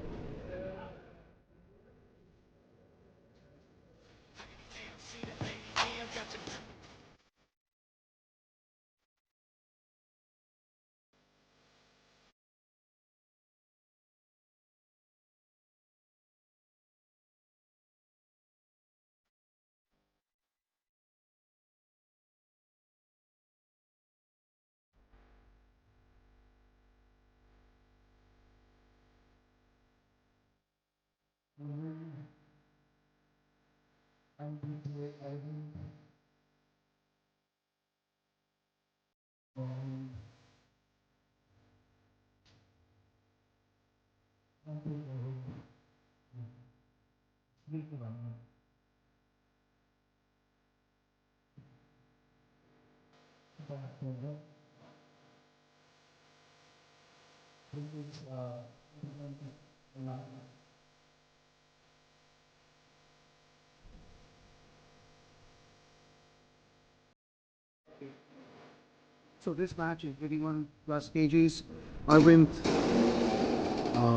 So this match is 81 plus kgs. Arvind,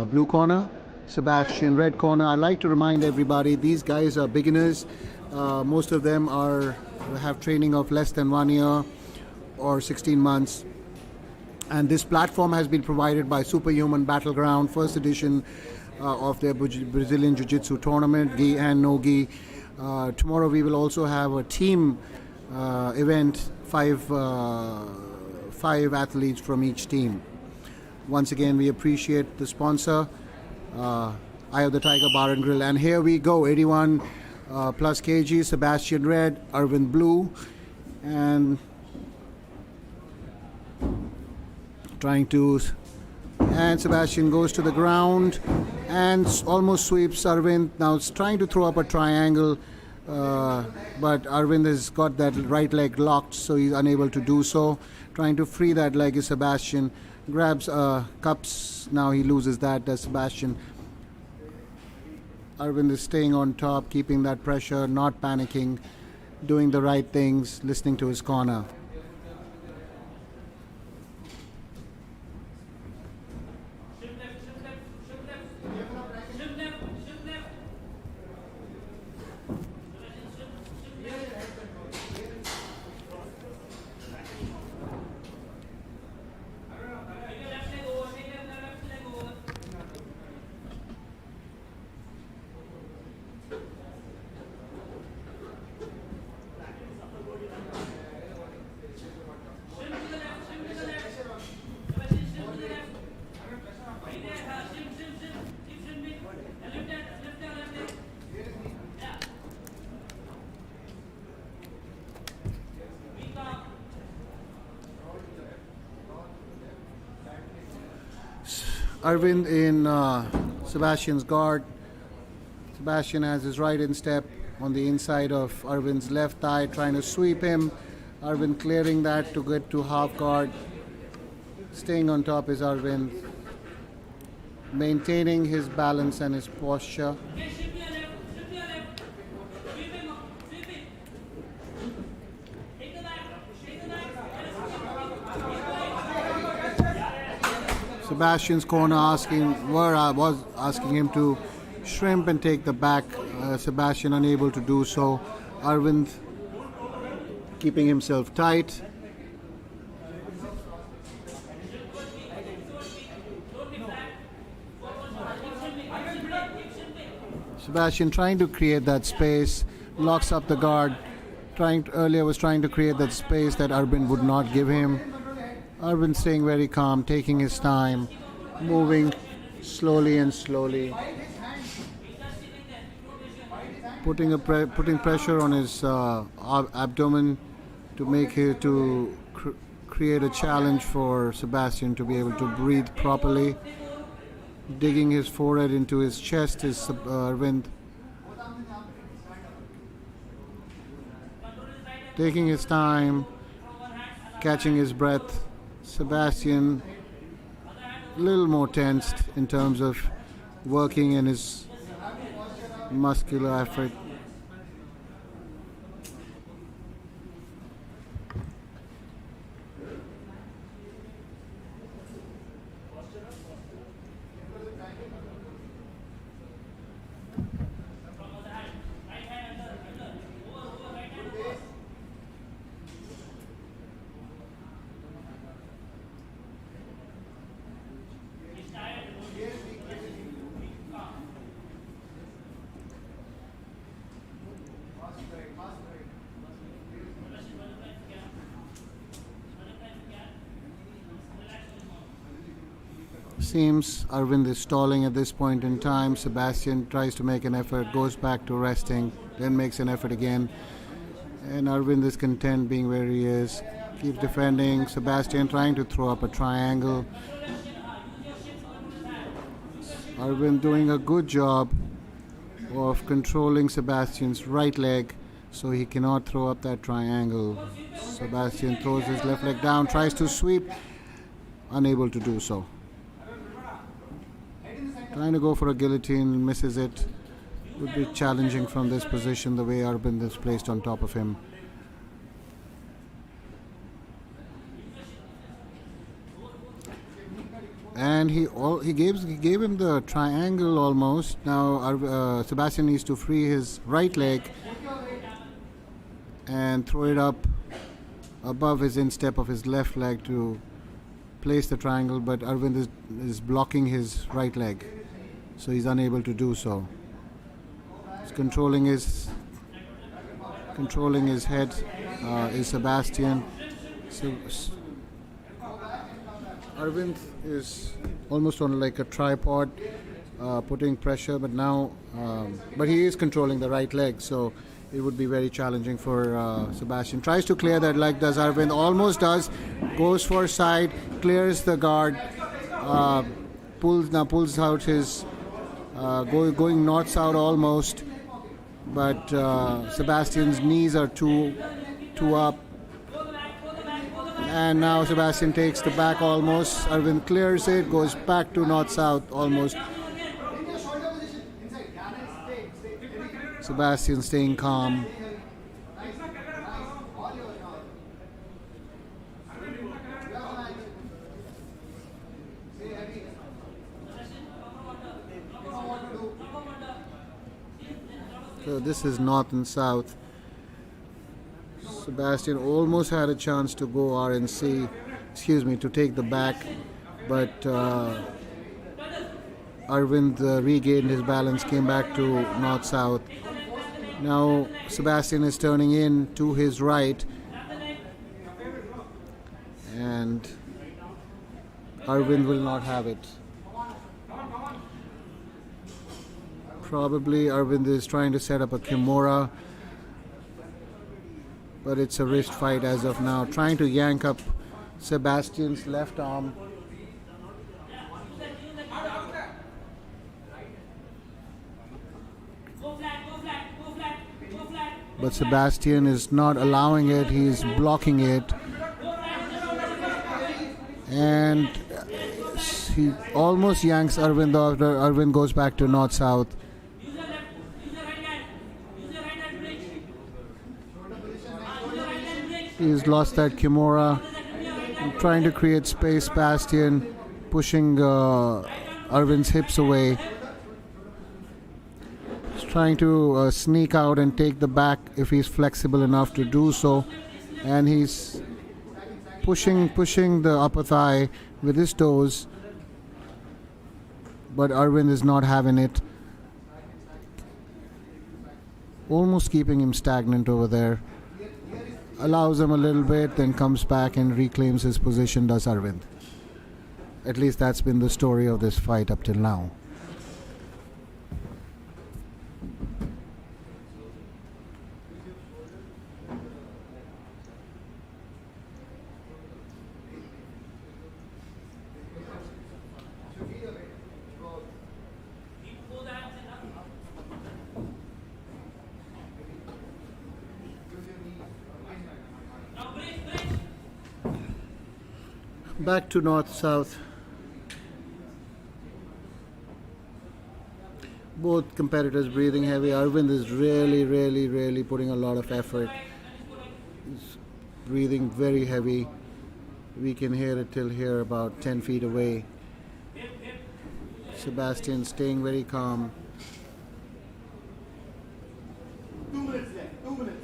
blue corner, Sebastian, red corner. I like to remind everybody these guys are beginners. Most of them have training of less than 1 year or 16 months. And this platform has been provided by Superhuman Battleground, first edition of their Brazilian Jiu-Jitsu tournament, gi and no gi. Tomorrow we will also have a team event, five athletes from each team. Once again, we appreciate the sponsor, Eye of the Tiger Bar and Grill. And here we go, 81 plus kg, Sebastian red, Arvind blue, and Sebastian goes to the ground and almost sweeps Arvind. Now it's trying to throw up a triangle, but Arvind has got that right leg locked, so he's unable to do so. Trying to free that leg is Sebastian. Grabs cups, now he loses that, does Sebastian. Arvind is staying on top, keeping that pressure, not panicking, doing the right things, listening to his corner. Arvind in Sebastian's guard. Sebastian has his right instep on the inside of Arvind's left thigh, trying to sweep him. Arvind clearing that to get to half guard. Staying on top is Arvind, maintaining his balance and his posture. Sebastian's corner was asking him to shrimp and take the back. Sebastian unable to do so. Arvind keeping himself tight. Sebastian trying to create that space, locks up the guard. Earlier was trying to create that space that Arvind would not give him. Arvind staying very calm, taking his time, moving slowly and slowly, putting pressure on his abdomen to create a challenge for Sebastian to be able to breathe properly. Digging his forehead into his chest is Arvind. taking his time, catching his breath. Sebastian a little more tensed in terms of working in his muscular effort. Seems Arvind is stalling at this point in time. Sebastian tries to make an effort, goes back to resting, then makes an effort again. And Arvind is content being where he is. Keeps defending. Sebastian trying to throw up a triangle. Arvind doing a good job of controlling Sebastian's right leg so he cannot throw up that triangle. Sebastian throws his left leg down, tries to sweep, unable to do so. Trying to go for a guillotine, misses it. Would be challenging from this position the way Arvind is placed on top of him. And he gave him the triangle almost. Now Sebastian needs to free his right leg and throw it up above his instep of his left leg to place the triangle, but Arvind is blocking his right leg, so he's unable to do so. He's controlling his head is Sebastian. So Arvind is almost on like a tripod, putting pressure, but he is controlling the right leg, so it would be very challenging for Sebastian. Tries to clear that leg, does Arvind, almost does, goes for side, clears the guard, pulls out his, going north-south almost, but Sebastian's knees are too up. And now Sebastian takes the back almost. Arvind clears it, goes back to north-south almost. Sebastian staying calm. So this is north and south. Sebastian almost had a chance to go RNC, to take the back, but Arvind regained his balance, came back to north-south. Now Sebastian is turning in to his right, and Arvind will not have it. Probably Arvind is trying to set up a Kimura, but it's a wrist fight as of now. Trying to yank up Sebastian's left arm. But Sebastian is not allowing it, he's blocking it. And he almost yanks Arvind off. Arvind goes back to north-south. He's lost that Kimura. Trying to create space, Sebastian pushing Arvind's hips away. He's trying to sneak out and take the back if he's flexible enough to do so. And he's pushing the upper thigh with his toes. But Arvind is not having it. Almost keeping him stagnant over there. Allows him a little bit, then comes back and reclaims his position, does Arvind. At least that's been the story of this fight up till now. Back to north-south. Both competitors breathing heavy. Arvind is really putting a lot of effort. He's breathing very heavy. We can hear it till here, about 10 feet away. Sebastian staying very calm.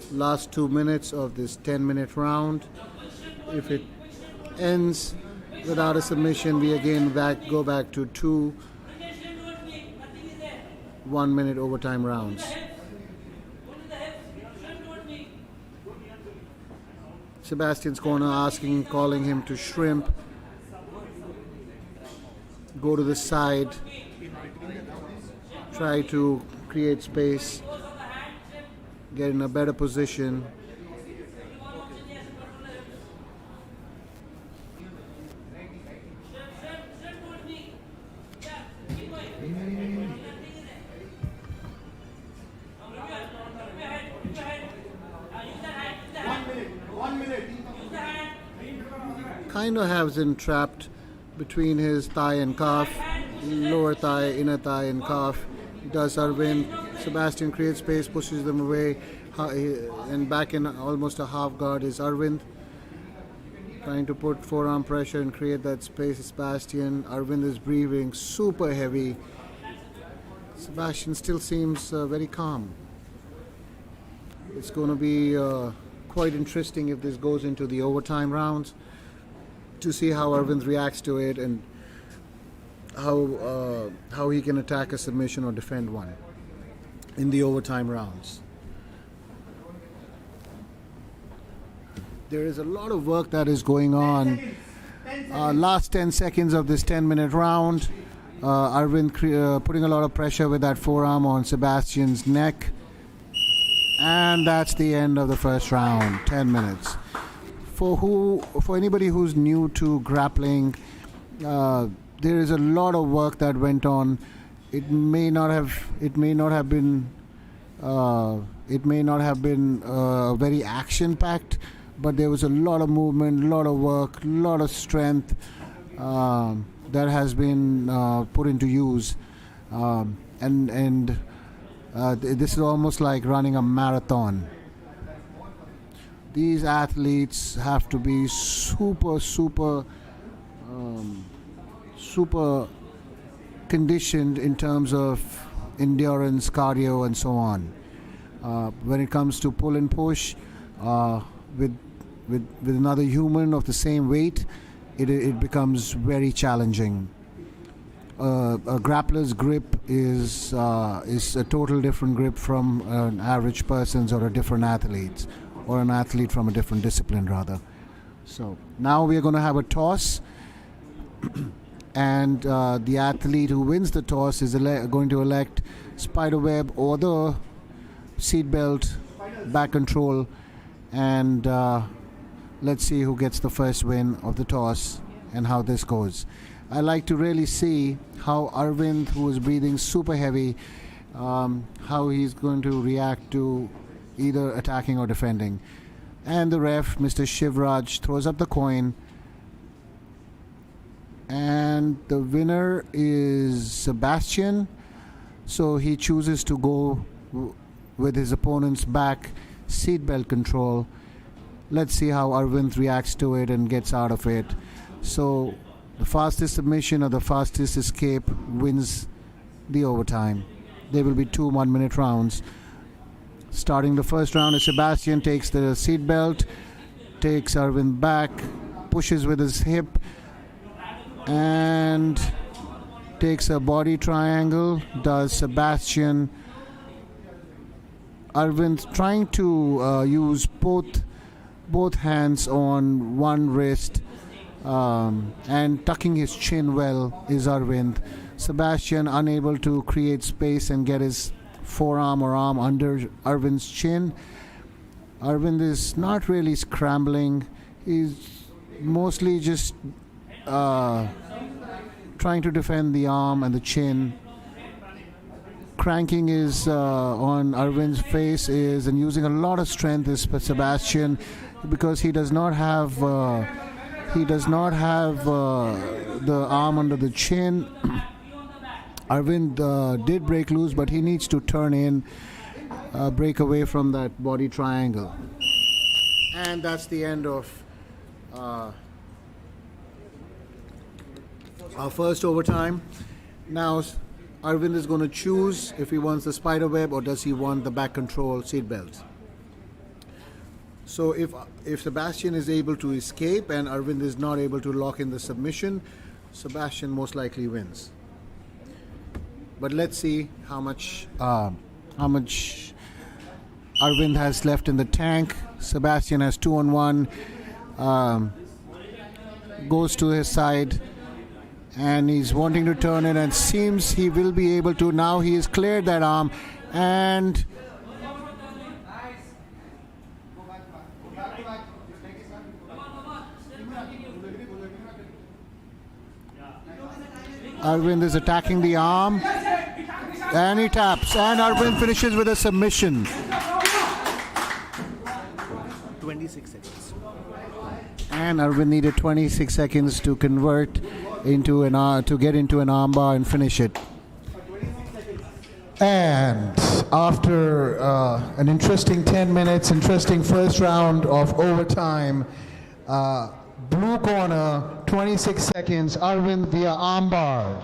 Last 2 minutes of this 10-minute round. If it ends without a submission, we again go back to 2 1-minute overtime rounds. Sebastian's corner calling him to shrimp, go to the side, try to create space, get in a better position. Kind of has him trapped between his thigh and calf, lower thigh, inner thigh and calf. Does Arvind. Sebastian creates space, pushes them away, and back in almost a half guard is Arvind. Trying to put forearm pressure and create that space. Sebastian. Arvind is breathing super heavy. Sebastian still seems very calm. It's going to be quite interesting if this goes into the overtime rounds, to see how Arvind reacts to it and how he can attack a submission or defend one in the overtime rounds. There is a lot of work that is going on. Last 10 seconds of this 10-minute round. Arvind putting a lot of pressure with that forearm on Sebastian's neck. And that's the end of the first round, 10 minutes. For anybody who's new to grappling, there is a lot of work that went on. It may not have been very action-packed, but there was a lot of movement, a lot of work, a lot of strength that has been put into use, and this is almost like running a marathon. These athletes have to be super conditioned in terms of endurance, cardio, and so on. When it comes to pull and push with another human of the same weight, it becomes very challenging. A grappler's grip is a total different grip from an average person's or a different athlete's, or an athlete from a different discipline rather. So now we are going to have a toss, and the athlete who wins the toss is going to elect spiderweb or the seatbelt back control, and let's see who gets the first win of the toss and how this goes. I like to really see how Arvind, who is breathing super heavy, how he's going to react to either attacking or defending. And the ref, Mr. Shivraj, throws up the coin, and the winner is Sebastian. So he chooses to go with his opponent's back seatbelt control. Let's see how Arvind reacts to it and gets out of it. So the fastest submission or the fastest escape wins the overtime. There will be 2 1-minute rounds. Starting the first round, Sebastian takes the seatbelt, takes Arvind back, pushes with his hip, and takes a body triangle. Does Sebastian. Arvind trying to use both hands on one wrist and tucking his chin well is Arvind. Sebastian unable to create space and get his forearm or arm under Arvind's chin. Arvind is not really scrambling. He's mostly just trying to defend the arm and the chin. Cranking is on Arvind's face and using a lot of strength is Sebastian, because he does not have He does not have the arm under the chin. Arvind did break loose, but he needs to turn in, break away from that body triangle. And that's the end of our first overtime. Now Arvind is going to choose if he wants the spider web or does he want the back control seat belt. So if Sebastian is able to escape and Arvind is not able to lock in the submission, Sebastian most likely wins. But let's see how much Arvind has left in the tank. Sebastian has 2-on-1. Goes to his side. And he's wanting to turn it and seems he will be able to. Now he has cleared that arm and Arvind is attacking the arm and he taps and Arvind finishes with a submission. 26 seconds. And Arvind needed 26 seconds to convert into to get into an armbar and finish it. And after an interesting 10 minutes, interesting first round of overtime, blue corner, 26 seconds, Arvind via armbar.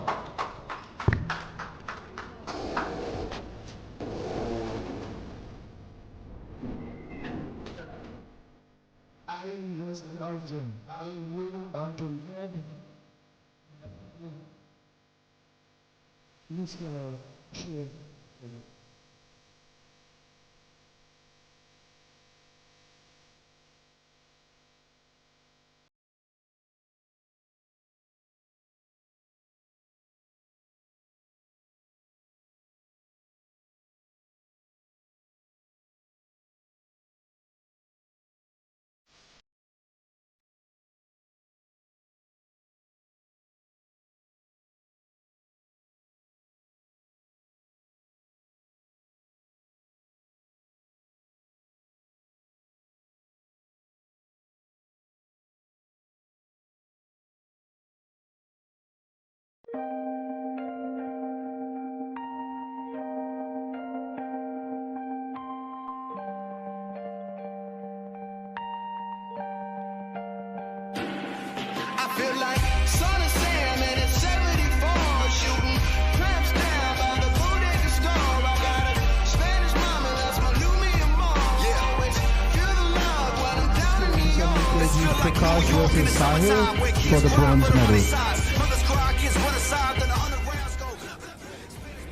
I feel like Son of Sam and it's 74 shooting clamps down by the bodega store. I got a Spanish mama, that's my Lumiere mom. Yeah, always feel the love when I'm down in New York. It's feel like Prash New York in versus the summertime, Sahil where for kids the cry bronze for the medal. sides. Mothers cry, kids run aside, then 100 rounds go.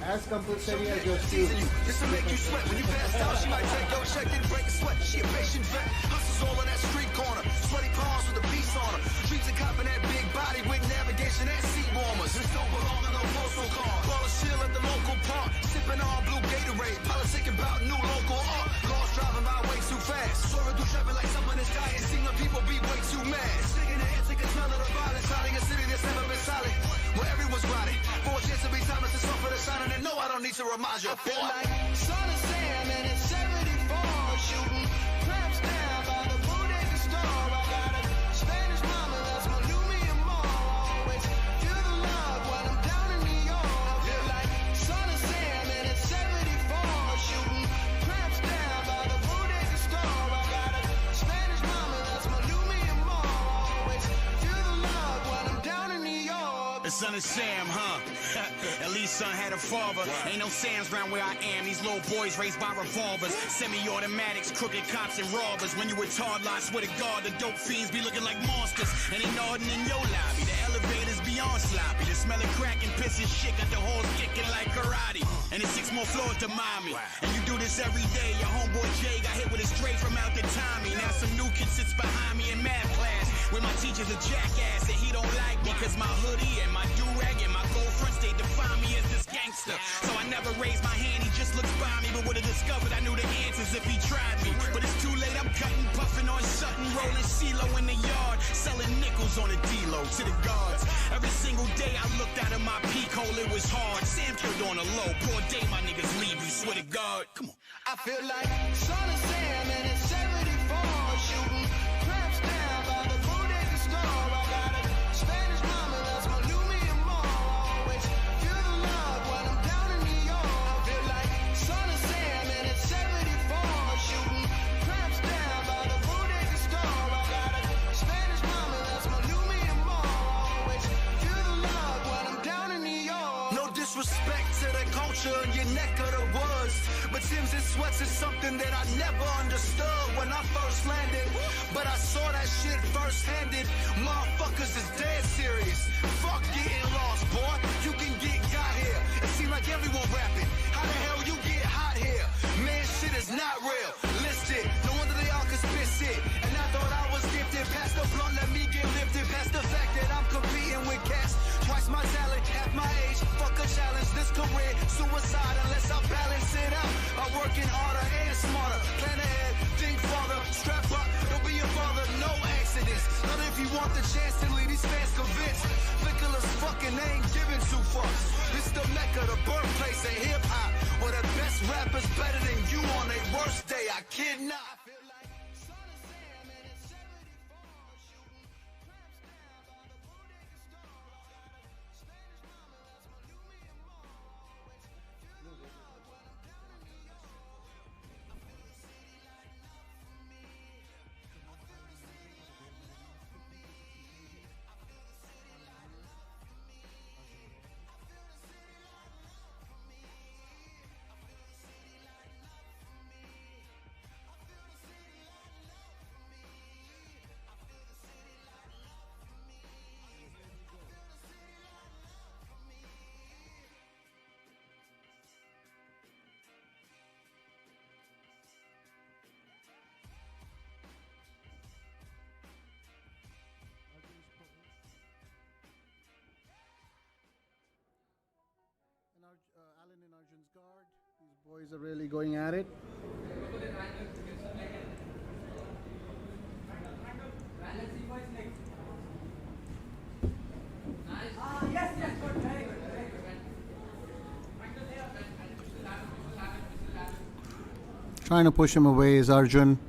As compulsory as your shoe. Just to make you sweat when you pass out. She might take your check, then break a sweat. She a patient vet. Hustles all in that street corner. Sweaty palms with a piece on her. Streets are copping that big body with navigation and seat warmers. This don't belong to no postal car. Ball a shield at the local park. Sipping on blue Gatorade. Politicking about new local art. Cars driving by way too fast. Swerving through traffic like someone is dying. Seeing the people be way too mad. Sticking the antique and smell of the violence. Hiding a city that's never been silent. Where everyone's riding. For a chance to be timeless and suffer the shining. And no, I don't need to remind you. I feel like Son of Sam and it's 74 shooting clamps down by the bodega store. I got a Spanish mama, that's my Lumiere mom. Always feel the love when I'm down in New York. I feel like Son of Sam and it's 74 shooting clamps down by the bodega store. I got a Spanish mama, that's my Lumiere mom. Always feel the love when I'm down in New York. The son of Sam, huh? At least son had a father. Ain't no Sams around where I am. These little boys raised by revolvers, semi-automatics, crooked cops and robbers. When you retard line, swear to God, the dope fiends be looking like monsters. And they nodding in your lobby. The elevators beyond sloppy. The smell of crack and piss and shit got the halls kicking like karate. And it's 6 more floors to Miami. And you do this every day. Your homeboy Jay got hit with a straight from out the Tommy. Now some new kid sits behind me in math class. Where my teacher's a jackass and he don't like me. Cause my hoodie and my do-rag and my gold fronts, they define me as this gangster. So I never raised my hand, he just looks by me. But would've discovered I knew the answers if he tried me. But it's too late, I'm cutting, puffing on Sutton, rolling CeeLo in the yard, selling nickels on a D-Lo to the guards. Every single day I looked out of my peak hole, it was hard. Sam killed on a low, poor day my niggas leave you, swear to God. Come on. I feel like Son of Sam and it's 74 shooting clamps down by the bodega store. culture in your neck of the woods. But Tim's and sweats is something that I never understood when I first landed. But I saw that shit first-handed. Motherfuckers is dead serious. Fuck getting lost, boy. You can get got here. It seems like everyone rapping. How the hell you get hot here? Man, shit is not real. Listed. No wonder they all could spit it. And I thought I was gifted. Past the blunt, let me get lifted. Past the fact that I'm competing with cats. Twice my talent, half my age. Fuck a challenge. This career, suicide unless I balance it out. I'm working harder and smarter. Plan ahead, think farther. Strap up, don't be a father. No accidents. Not if you want the chance to lead these fans convinced. Fickle as fucking ain't giving two fucks. This the mecca, the birthplace of hip hop. Where the best rappers better than you on their worst day. I kid not. Alan in Arjun's guard. These boys are really going at it. Trying to push him away is Arjun.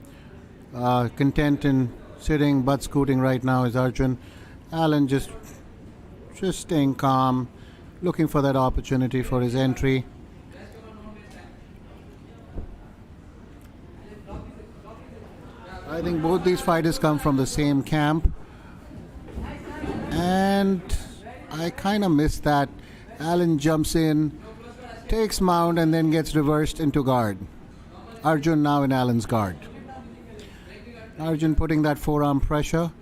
Content in sitting, butt scooting right now is Arjun. Alan just staying calm, looking for that opportunity for his entry. I think both these fighters come from the same camp, and I kind of missed that. Alan jumps in, takes mount, and then gets reversed into guard. Arjun now in Alan's guard. Arjun putting that forearm pressure.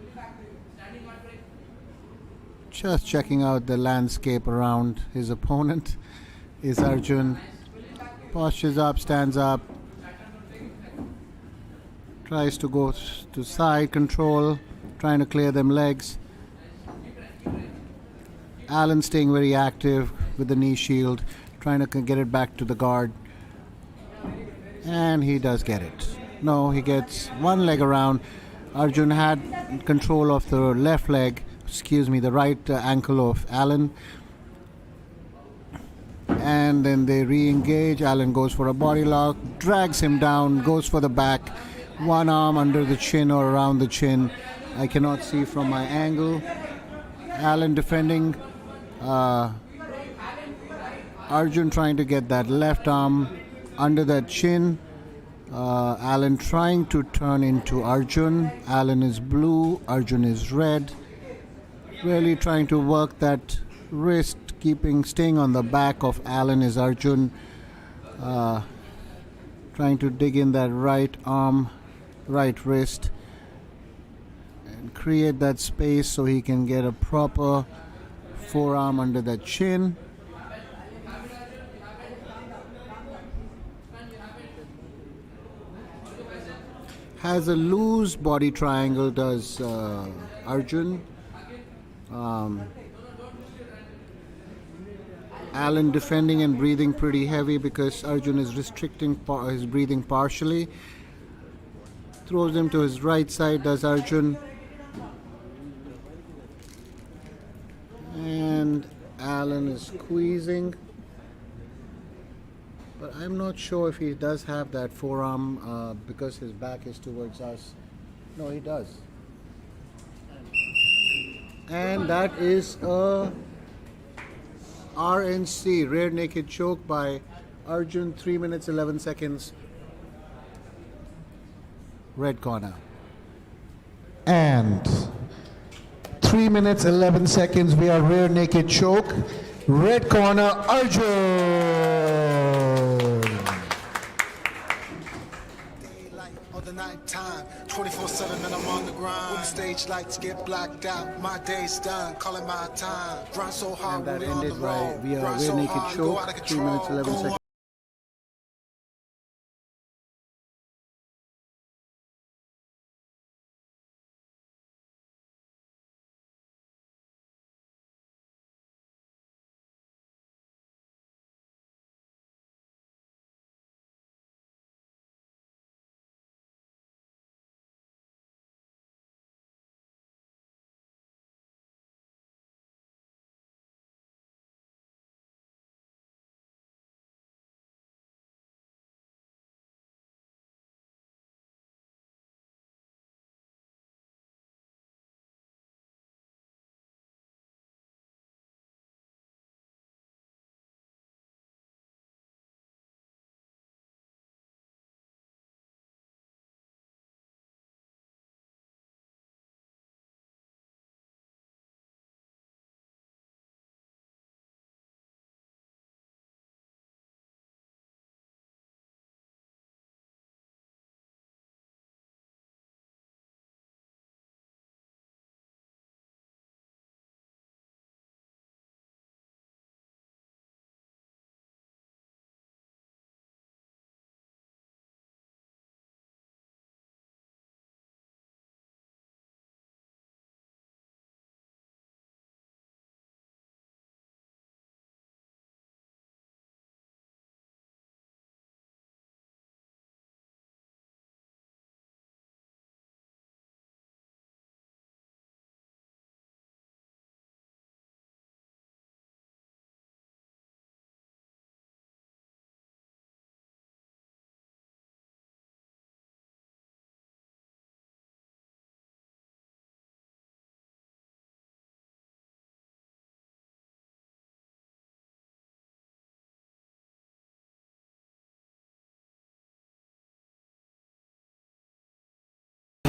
Just checking out the landscape around his opponent is Arjun. Postures up, stands up. Tries to go to side control, trying to clear them legs. Alan staying very active with the knee shield, trying to get it back to the guard. And he does get it. No, he gets one leg around. Arjun had control of the left leg, the right ankle of Alan. And then they re-engage. Alan goes for a body lock, drags him down, goes for the back. One arm under the chin or around the chin. I cannot see from my angle. Alan defending. Arjun trying to get that left arm under that chin. Alan trying to turn into Arjun. Alan is blue, Arjun is red. Really trying to work that wrist, staying on the back of Alan is Arjun. Trying to dig in that right arm, right wrist, and create that space so he can get a proper forearm under the chin. Has a loose body triangle, does Arjun. Alan defending and breathing pretty heavy because Arjun is restricting his breathing partially. Throws him to his right side, does Arjun. And Alan is squeezing. But I'm not sure if he does have that forearm because his back is towards us. No, he does. And that is a RNC, rear naked choke by Arjun, 3 minutes 11 seconds. Red corner. And 3 minutes 11 seconds, we are rear naked choke. Red corner, Arjun. Daylight or the night time, 24/7 and I'm on the grind. When the stage lights get blacked out, my day's done, calling my time. Grind so hard And that when we on the ended by road. via Grind rear so naked hard, go out of choke, 3 minutes control. 11 Go seconds.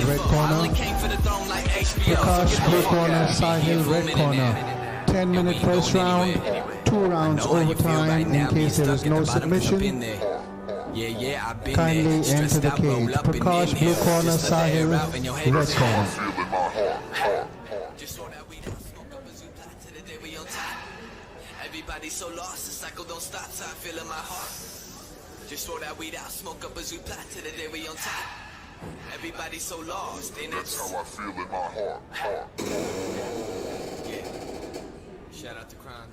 Red corner, Prakash, blue corner, Sahil, red corner. 10-minute first round, 2 rounds overtime in case there is no submission. Kindly enter the cage. Prakash, blue corner, Sahil, red corner. Everybody so lost, the cycle don't stop, so I feel in my heart. Just throw that weed out, smoke up as we plot to the day we on top. Everybody so lost, and That's how I feel in my heart. Yeah. Shout out to Crown.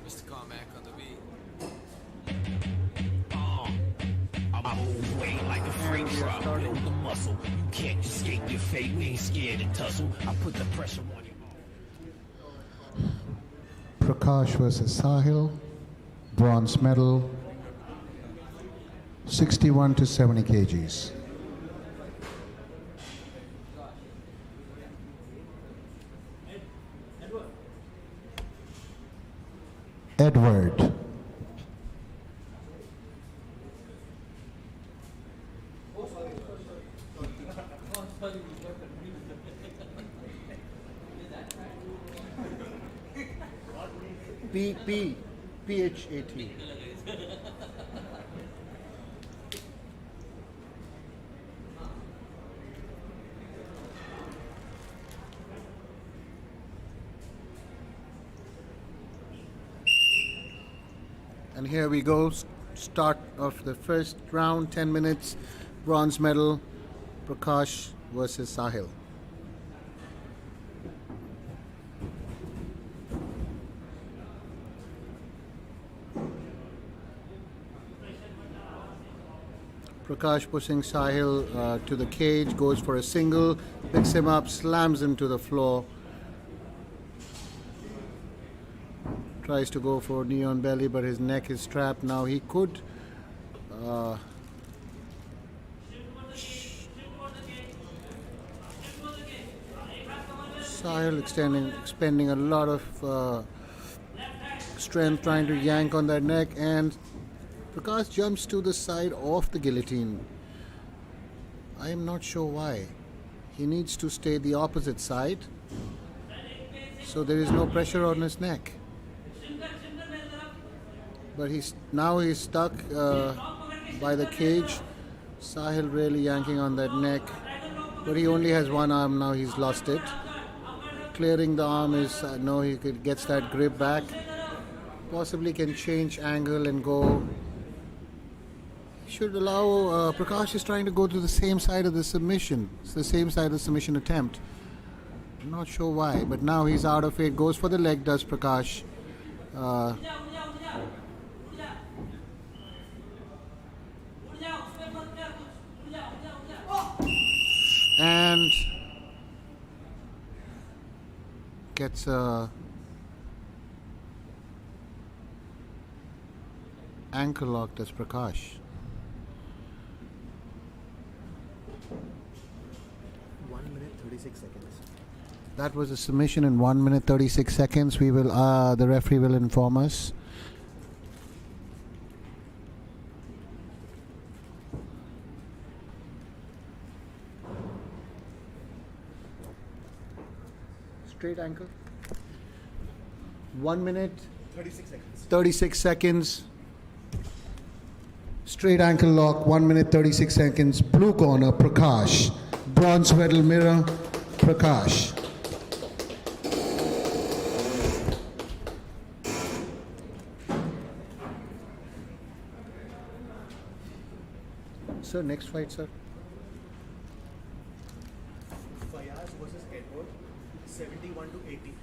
Mr. Carmack on the beat. I move weight like a freight truck, build the muscle. You can't escape your fate, we ain't scared to tussle. I put the pressure on you. Prakash versus Sahil, bronze medal, 61 to 70 kgs. Edward. PHAT. And here we go, start of the first round, 10 minutes, bronze medal, Prakash versus Sahil. Prakash pushing Sahil to the cage, goes for a single, picks him up, slams him to the floor. Tries to go for knee on belly, but his neck is trapped. Now he could Sahil expending a lot of strength trying to yank on that neck, and Prakash jumps to the side of the guillotine. I am not sure why. He needs to stay the opposite side so there is no pressure on his neck. but he's stuck by the cage. Sahil really yanking on that neck, but he only has one arm now. He's lost it. Clearing the arm is no. He gets that grip back. Possibly can change angle and go. Should allow. Prakash is trying to go to the same side of the submission. It's the same side of the submission attempt. I'm not sure why, but now he's out of it. Goes for the leg. Does Prakash? And gets a ankle lock. Does Prakash? 1 minute 36 seconds. That was a submission in 1 minute 36 seconds. We will. The referee will inform us. Straight ankle. 1 minute 36 seconds. 36 seconds. Straight ankle lock, 1 minute 36 seconds. Blue corner, Prakash. Bronze medal mirror, Prakash. Sir, next fight, sir. Fayaz versus Edward, 71 to 80.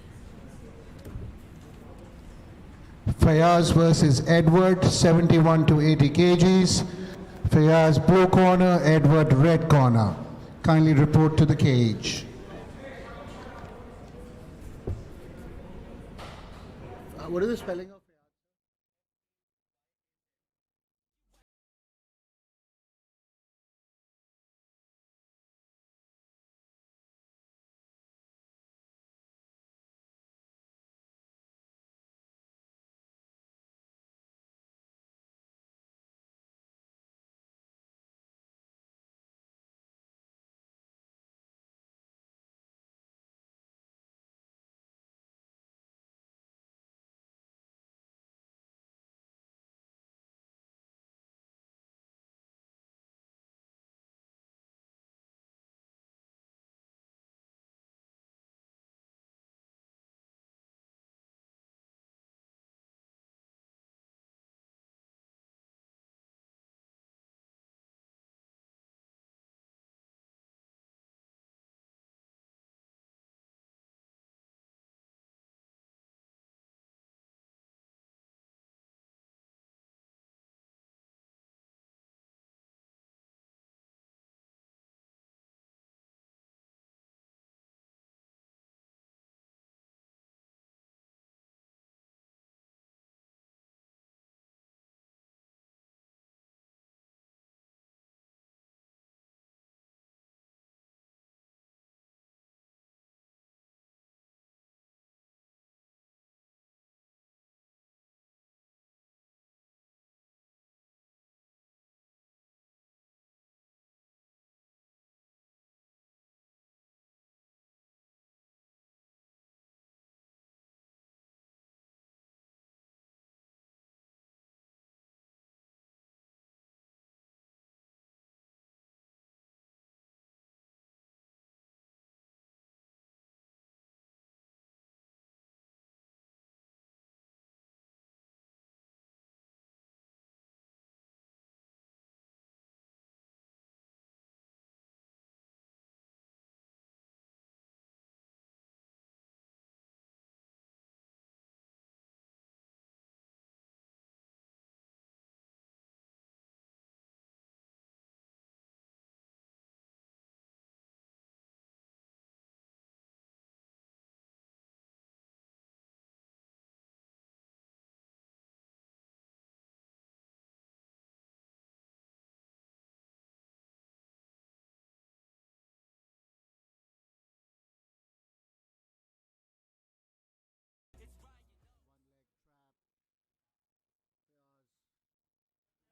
Fayaz versus Edward, 71 to 80 kgs. Fayaz blue corner, Edward red corner. Kindly report to the cage. What is the spelling of?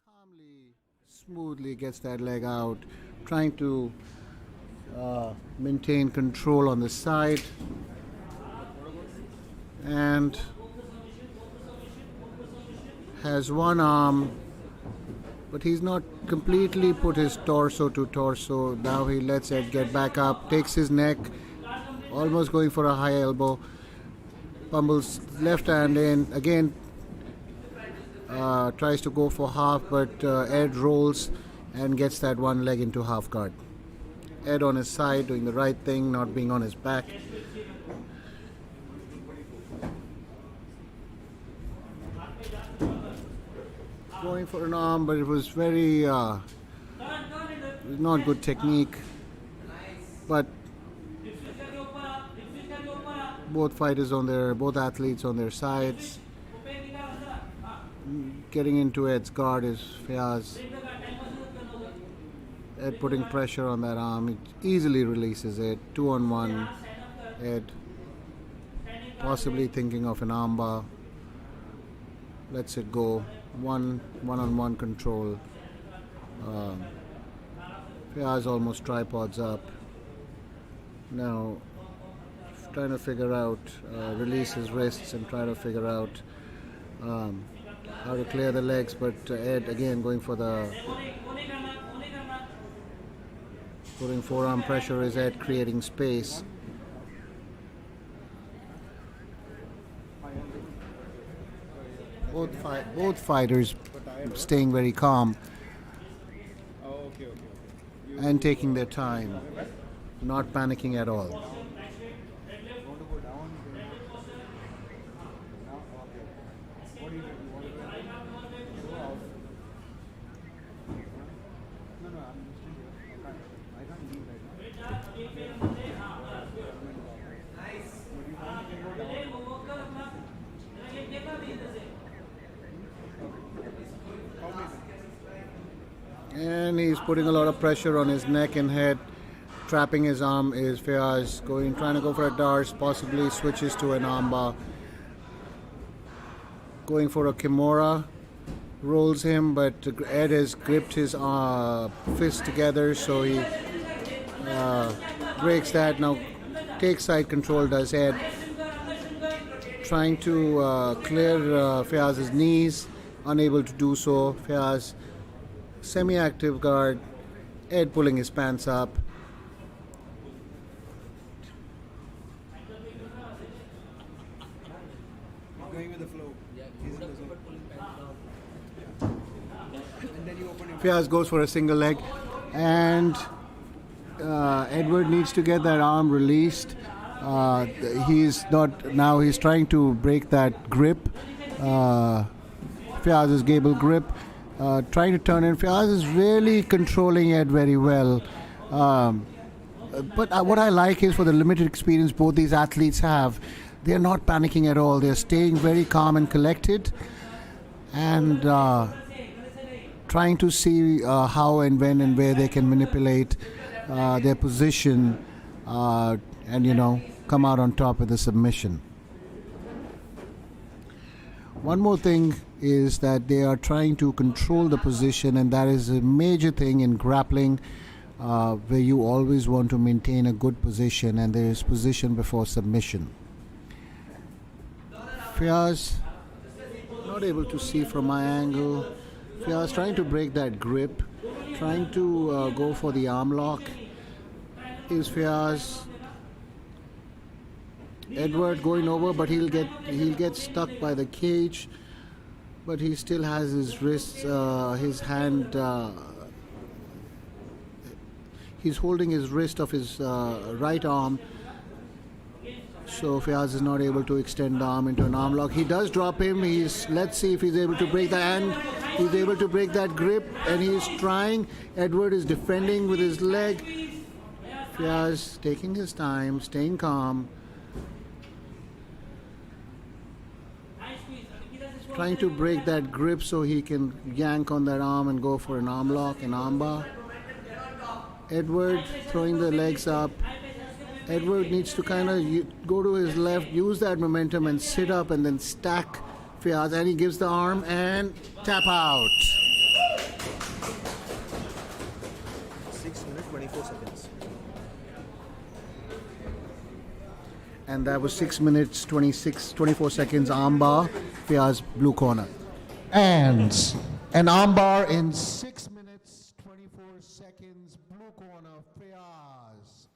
Calmly, smoothly gets that leg out, trying to maintain control on the side, and has one arm, but he's not completely put his torso to torso. Now he lets Ed get back up, takes his neck, almost going for a high elbow, pummels left hand in, again tries to go for half, but Ed rolls and gets that one leg into half guard. Ed on his side, doing the right thing, not being on his back. Going for an arm, but it was very not good technique. But both athletes on their sides. Getting into Ed's guard is Fiaz. Ed putting pressure on that arm. It easily releases it. 2-on-1. Ed possibly thinking of an armbar. Lets it go. One-on-one control. Fiaz almost tripods up. Now trying to figure out, release his wrists and try to figure out how to clear the legs, but Ed again going for the putting forearm pressure is Ed creating space. Both fighters staying very calm and taking their time, not panicking at all. And he's putting a lot of pressure on his neck and head. Trapping his arm is Fiaz, trying to go for a dart, possibly switches to an armbar. Going for a Kimura, rolls him, but Ed has gripped his fist together, so he breaks that. Now takes side control, does Ed. Trying to clear Fiaz's knees, unable to do so. Fiaz semi-active guard, Ed pulling his pants up. Going with the flow. Fiaz goes for a single leg, and Edward needs to get that arm released. He's trying to break that grip, Fiaz's gable grip. Trying to turn in. Fiaz is really controlling Ed very well. But what I like is, for the limited experience both these athletes have, they're not panicking at all. They're staying very calm and collected, and trying to see how and when and where they can manipulate their position and come out on top with the submission. One more thing is that they are trying to control the position, and that is a major thing in grappling, where you always want to maintain a good position, and there is position before submission. Fiaz, not able to see from my angle. Fiaz trying to break that grip, trying to go for the arm lock. Is Fiaz. Edward going over, but he'll get stuck by the cage, but he still has his wrists, his hand. He's holding his wrist of his right arm, so Fiaz is not able to extend the arm into an arm lock. He does drop him. Let's see if he's able to break the hand. He's able to break that grip, and he's trying. Edward is defending with his leg. Fiaz taking his time, staying calm. Trying to break that grip so he can yank on that arm and go for an arm lock, an armbar. Edward throwing the legs up. Edward needs to kind of go to his left, use that momentum and sit up and then stack Fiaz, and he gives the arm and tap out. 6 minutes 24 seconds. And that was 6 minutes 24 seconds armbar, Fiaz blue corner. And an armbar in 6 minutes, 24 seconds. Blue corner, Fiaz.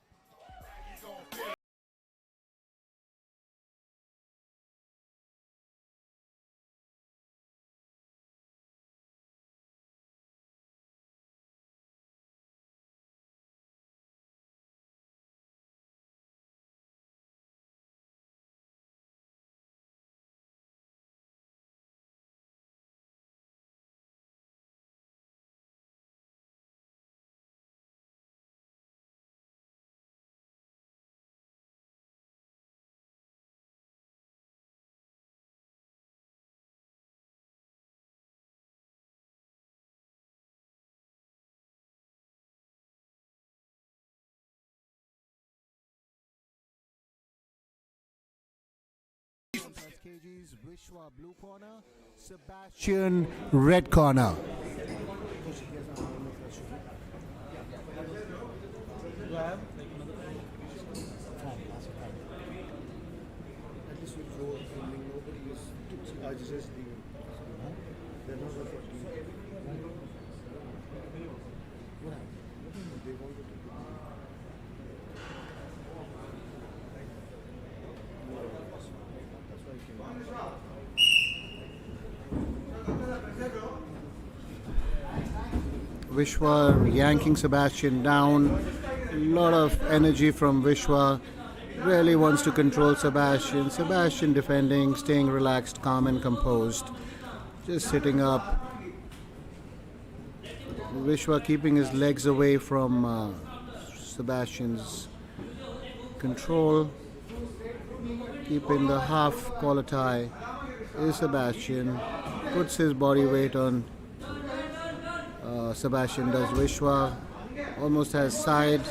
kgs, Vishwa blue corner, Sebastian red corner. At least we go filming. Nobody is. I just leaving. They're not the 14. What happened? They wanted to. That's why I came. Vishwa yanking Sebastian down. A lot of energy from Vishwa. Really wants to control Sebastian. Sebastian defending, staying relaxed, calm and composed. Just sitting up. Vishwa keeping his legs away from Sebastian's control. Keeping the half collar tie is Sebastian. Puts his body weight on Sebastian does. Vishwa almost has side.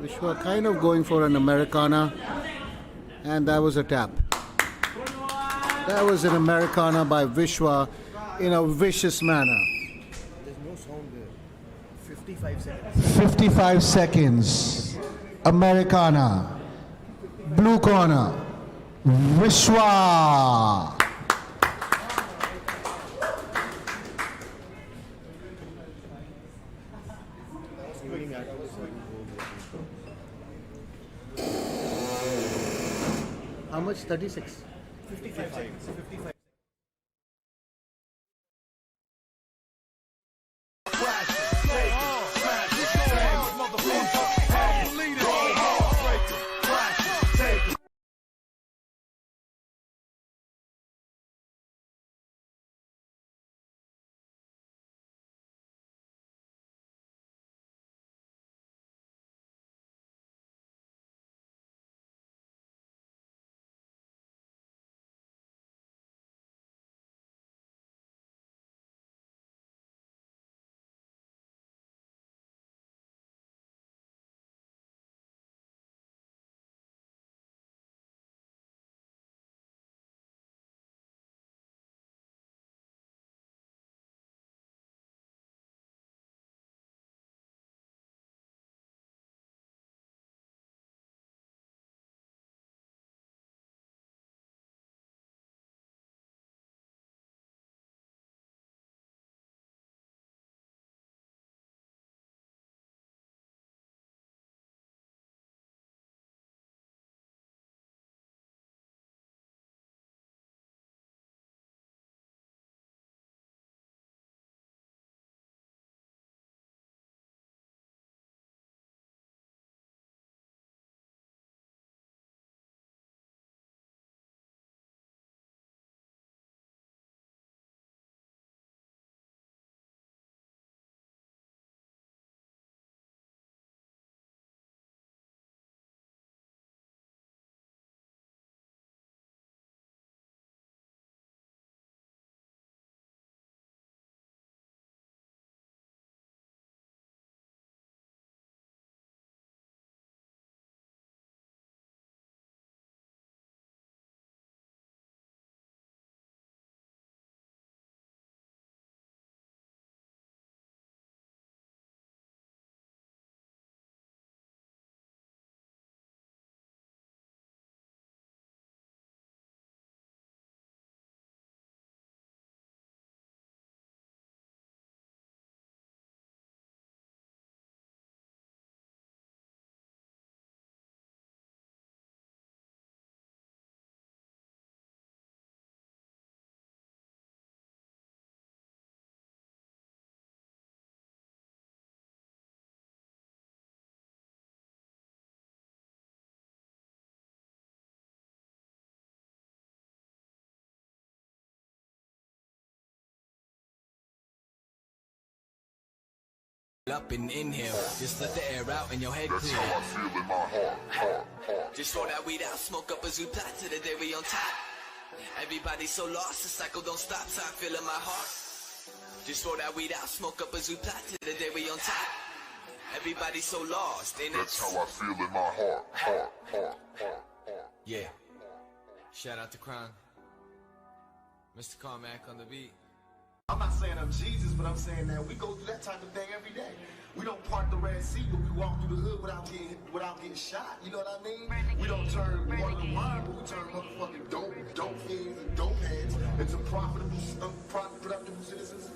Vishwa kind of going for an Americana, and that was a tap. That was an Americana by Vishwa in a vicious manner. There's no sound there. 55 seconds. 55 seconds. Americana. Blue corner. Vishwa. Winning at all. How much? 36. 55 seconds. 55. up and inhale. Just let the air out and your head That's clear. how I feel in my heart. Just throw that weed out, smoke up as we plot to the day we on top. Everybody's so lost, the cycle don't stop, so I feel in my heart. Just throw that weed out, smoke up as we plot to the day we on top. Everybody's so lost, ain't it? That's how I feel in my heart. Yeah. Shout out to Crown. Mr. Carmack on the beat. I'm not saying I'm Jesus, but I'm saying that we go through that type of thing every day. We don't part the Red Sea, but we walk through the hood without getting shot. You know what I mean? We don't turn water to wine, but we turn motherfucking dope fiends and dope heads into productive citizens.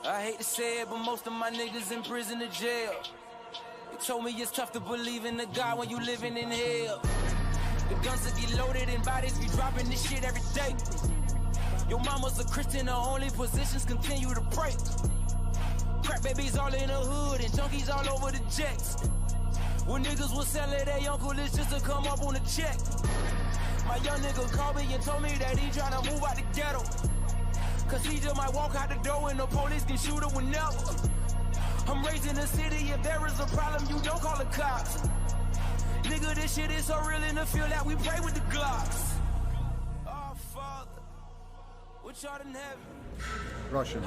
I hate to say it, but most of my niggas in prison or jail. They told me it's tough to believe in the God when you living in hell. The guns will get loaded and bodies be dropping this shit every day. Your mama's a Christian, her only positions continue to pray. Crack babies all in the hood and junkies all over the jets. When niggas will sell it, their uncle is just to come up on a check. My young nigga called me and told me that he tryna move out the ghetto. Cause he just might walk out the door and the police can shoot him whenever. I'm raised in the city, if there is a problem, you don't call the cops. Nigga, this shit is so real in the field that we pray with the Glocks. Oh, Father, which art in heaven. Roshan.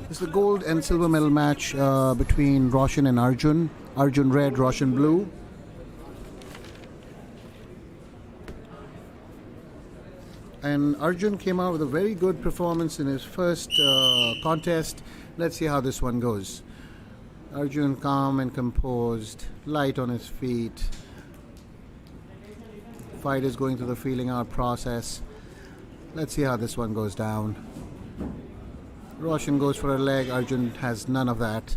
It's the gold and silver medal match between Roshan and Arjun. Arjun red, Roshan blue. And Arjun came out with a very good performance in his first contest. Let's see how this one goes. Arjun calm and composed, light on his feet. Fight is going through the feeling out process. Let's see how this one goes down. Roshan goes for a leg, Arjun has none of that.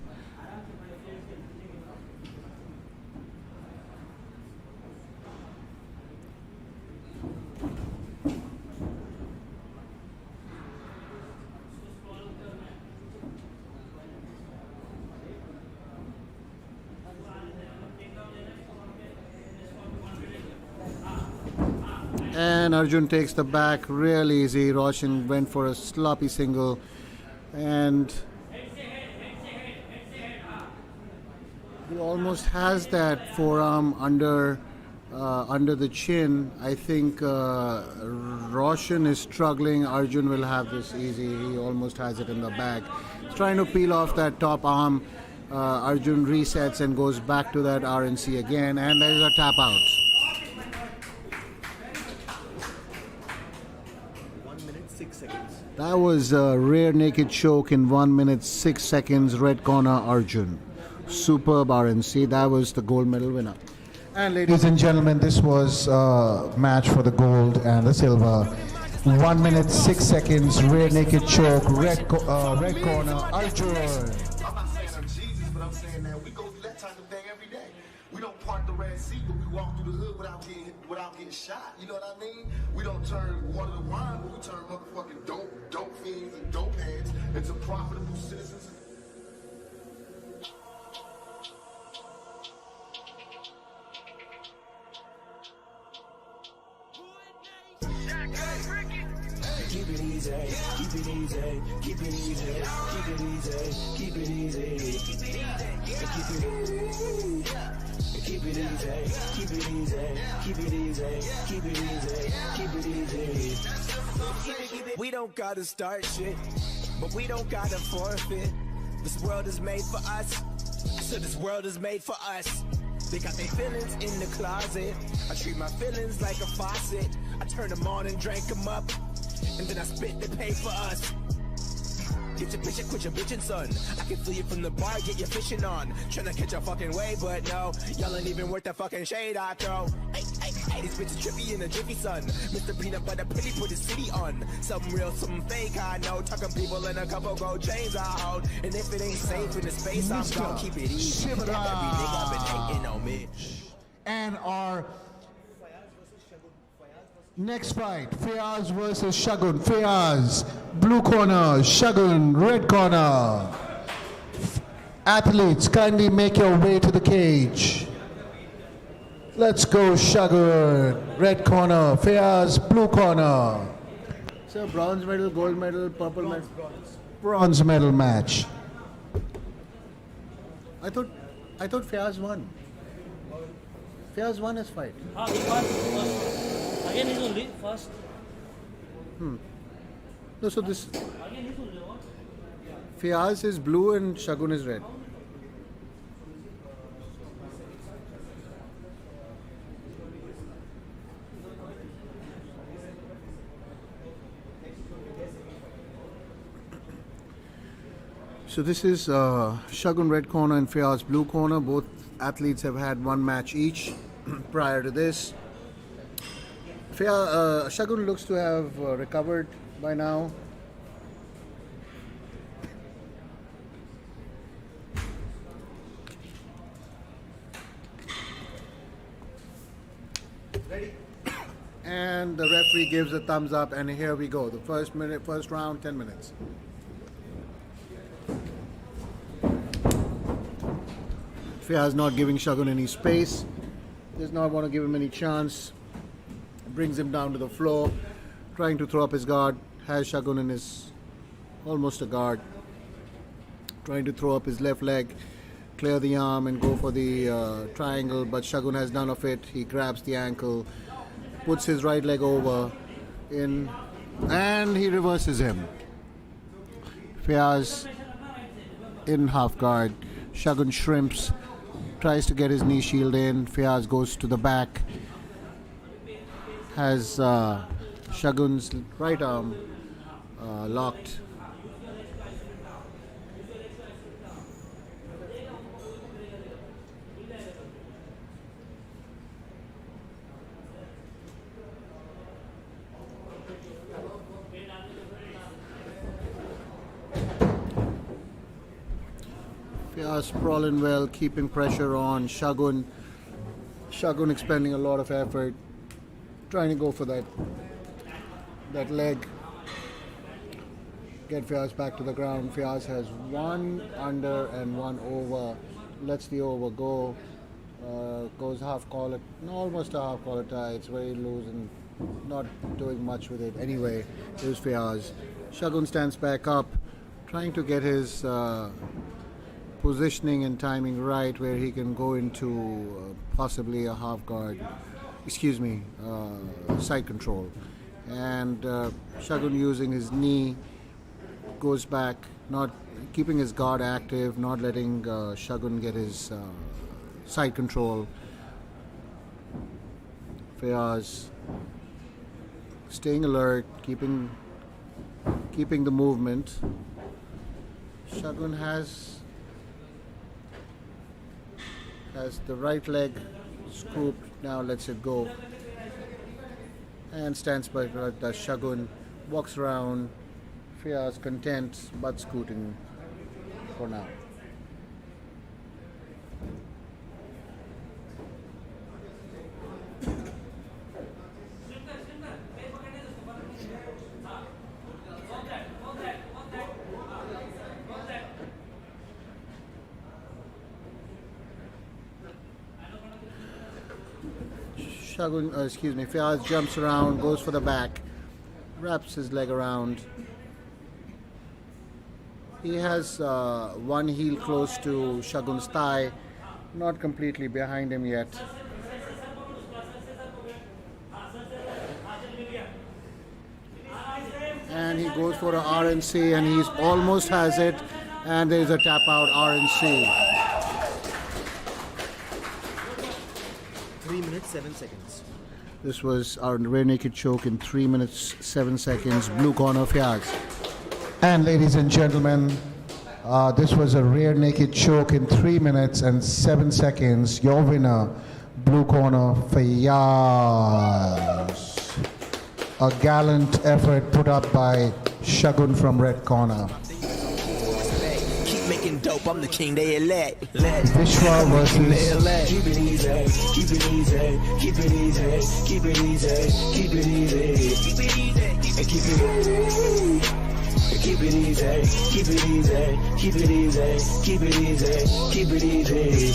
And Arjun takes the back real easy. Roshan went for a sloppy single and he almost has that forearm under the chin. I think Roshan is struggling. Arjun will have this easy. He almost has it in the back. He's trying to peel off that top arm. Arjun resets and goes back to that RNC again, and there is a tap out. 1 minute 6 seconds. That was a rear naked choke in 1 minute 6 seconds. Red corner Arjun. Superb RNC. That was the gold medal winner. And ladies and gentlemen, this was a match for the gold and the silver. 1 minute 6 seconds, rear naked choke, red corner Arjun. I'm not saying I'm Jesus, but I'm saying that we go through that type of thing every day. We don't part the Red Sea, but we walk through the hood without getting shot. You know what I mean? We don't turn water to wine, but we turn motherfucking dope fiends and dope heads into profitable citizens. Keep it easy, keep it easy, keep it easy, keep it easy, keep it easy, keep it easy, keep it easy, keep it easy, keep it easy, keep it easy, keep it easy. We don't gotta start shit, but we don't gotta forfeit. This world is made for us, so this world is made for us. They got their feelings in the closet. I treat my feelings like a faucet. I turn them on and drank them up, and then I spit the pay for us. Get your picture, quit your bitchin', son. I can feel you from the bar, get your fishing on. Tryna catch a fucking wave, but no, y'all ain't even worth the fucking shade I throw. Hey, these bitches trippy in a jiffy, son. Mr. Peanut Butter Pilly put his city on. Something real, something fake, I know. Talking people in a couple gold chains I hold. And if it ain't safe in the space, I'm gonna keep it easy. Every nigga been hating on me. And our next fight, Fayaz versus Shagun. Fayaz, blue corner, Shagun, red corner. Athletes, kindly make your way to the cage. Let's go, Shagun, red corner, Fayaz, blue corner. So bronze medal, gold medal, purple medal. Bronze medal match. I thought Fiaz won. Fiaz won his fight. He won first. Again he's only first. No, so this Again he's only what? Fiaz is blue and Shagun is red. So this is Shagun red corner and Fiaz blue corner. Both athletes have had one match each prior to this. Shagun looks to have recovered by now. And the referee gives a thumbs up, and here we go. The first round, 10 minutes. Fiaz not giving Shagun any space. Does not want to give him any chance. Brings him down to the floor, trying to throw up his guard. Has Shagun in his almost a guard. Trying to throw up his left leg, clear the arm and go for the triangle, but Shagun has none of it. He grabs the ankle, puts his right leg over in, and he reverses him. Fiaz in half guard. Shagun shrimps, tries to get his knee shield in. Fiaz goes to the back, has Shagun's right arm locked. Fiaz sprawling well, keeping pressure on Shagun. Shagun expending a lot of effort, trying to go for that leg. Get Fiaz back to the ground. Fiaz has one under and one over. Lets the over go. Goes half collar, almost a half collar tie. It's very loose and not doing much with it. Anyway, here's Fiaz. Shagun stands back up, trying to get his positioning and timing right, where he can go into possibly a half guard, side control. And Shagun using his knee goes back, not keeping his guard active, not letting Shagun get his side control. Fiaz staying alert, keeping the movement. Shagun has the right leg scooped, now lets it go and stands by the Shagun, walks around. Fiaz content but scooting for now. Fiaz jumps around, goes for the back, wraps his leg around. He has one heel close to Shagun's thigh, not completely behind him yet. And he goes for an RNC, and he's almost has it, and there's a tap out RNC. 3 minutes 7 seconds. This was our rear naked choke in 3 minutes 7 seconds. Blue corner Fiaz. And ladies and gentlemen, this was a rear naked choke in 3 minutes and 7 seconds. Your winner, blue corner Fiaz. A gallant effort put up by Shagun from red corner. Keep making dope, I'm the king they elect. Vishwa versus Keep it easy, keep it easy, keep it easy, keep it easy, keep it easy, keep it easy, and keep it easy. Keep it easy, keep it easy, keep it easy, keep it easy, keep it easy.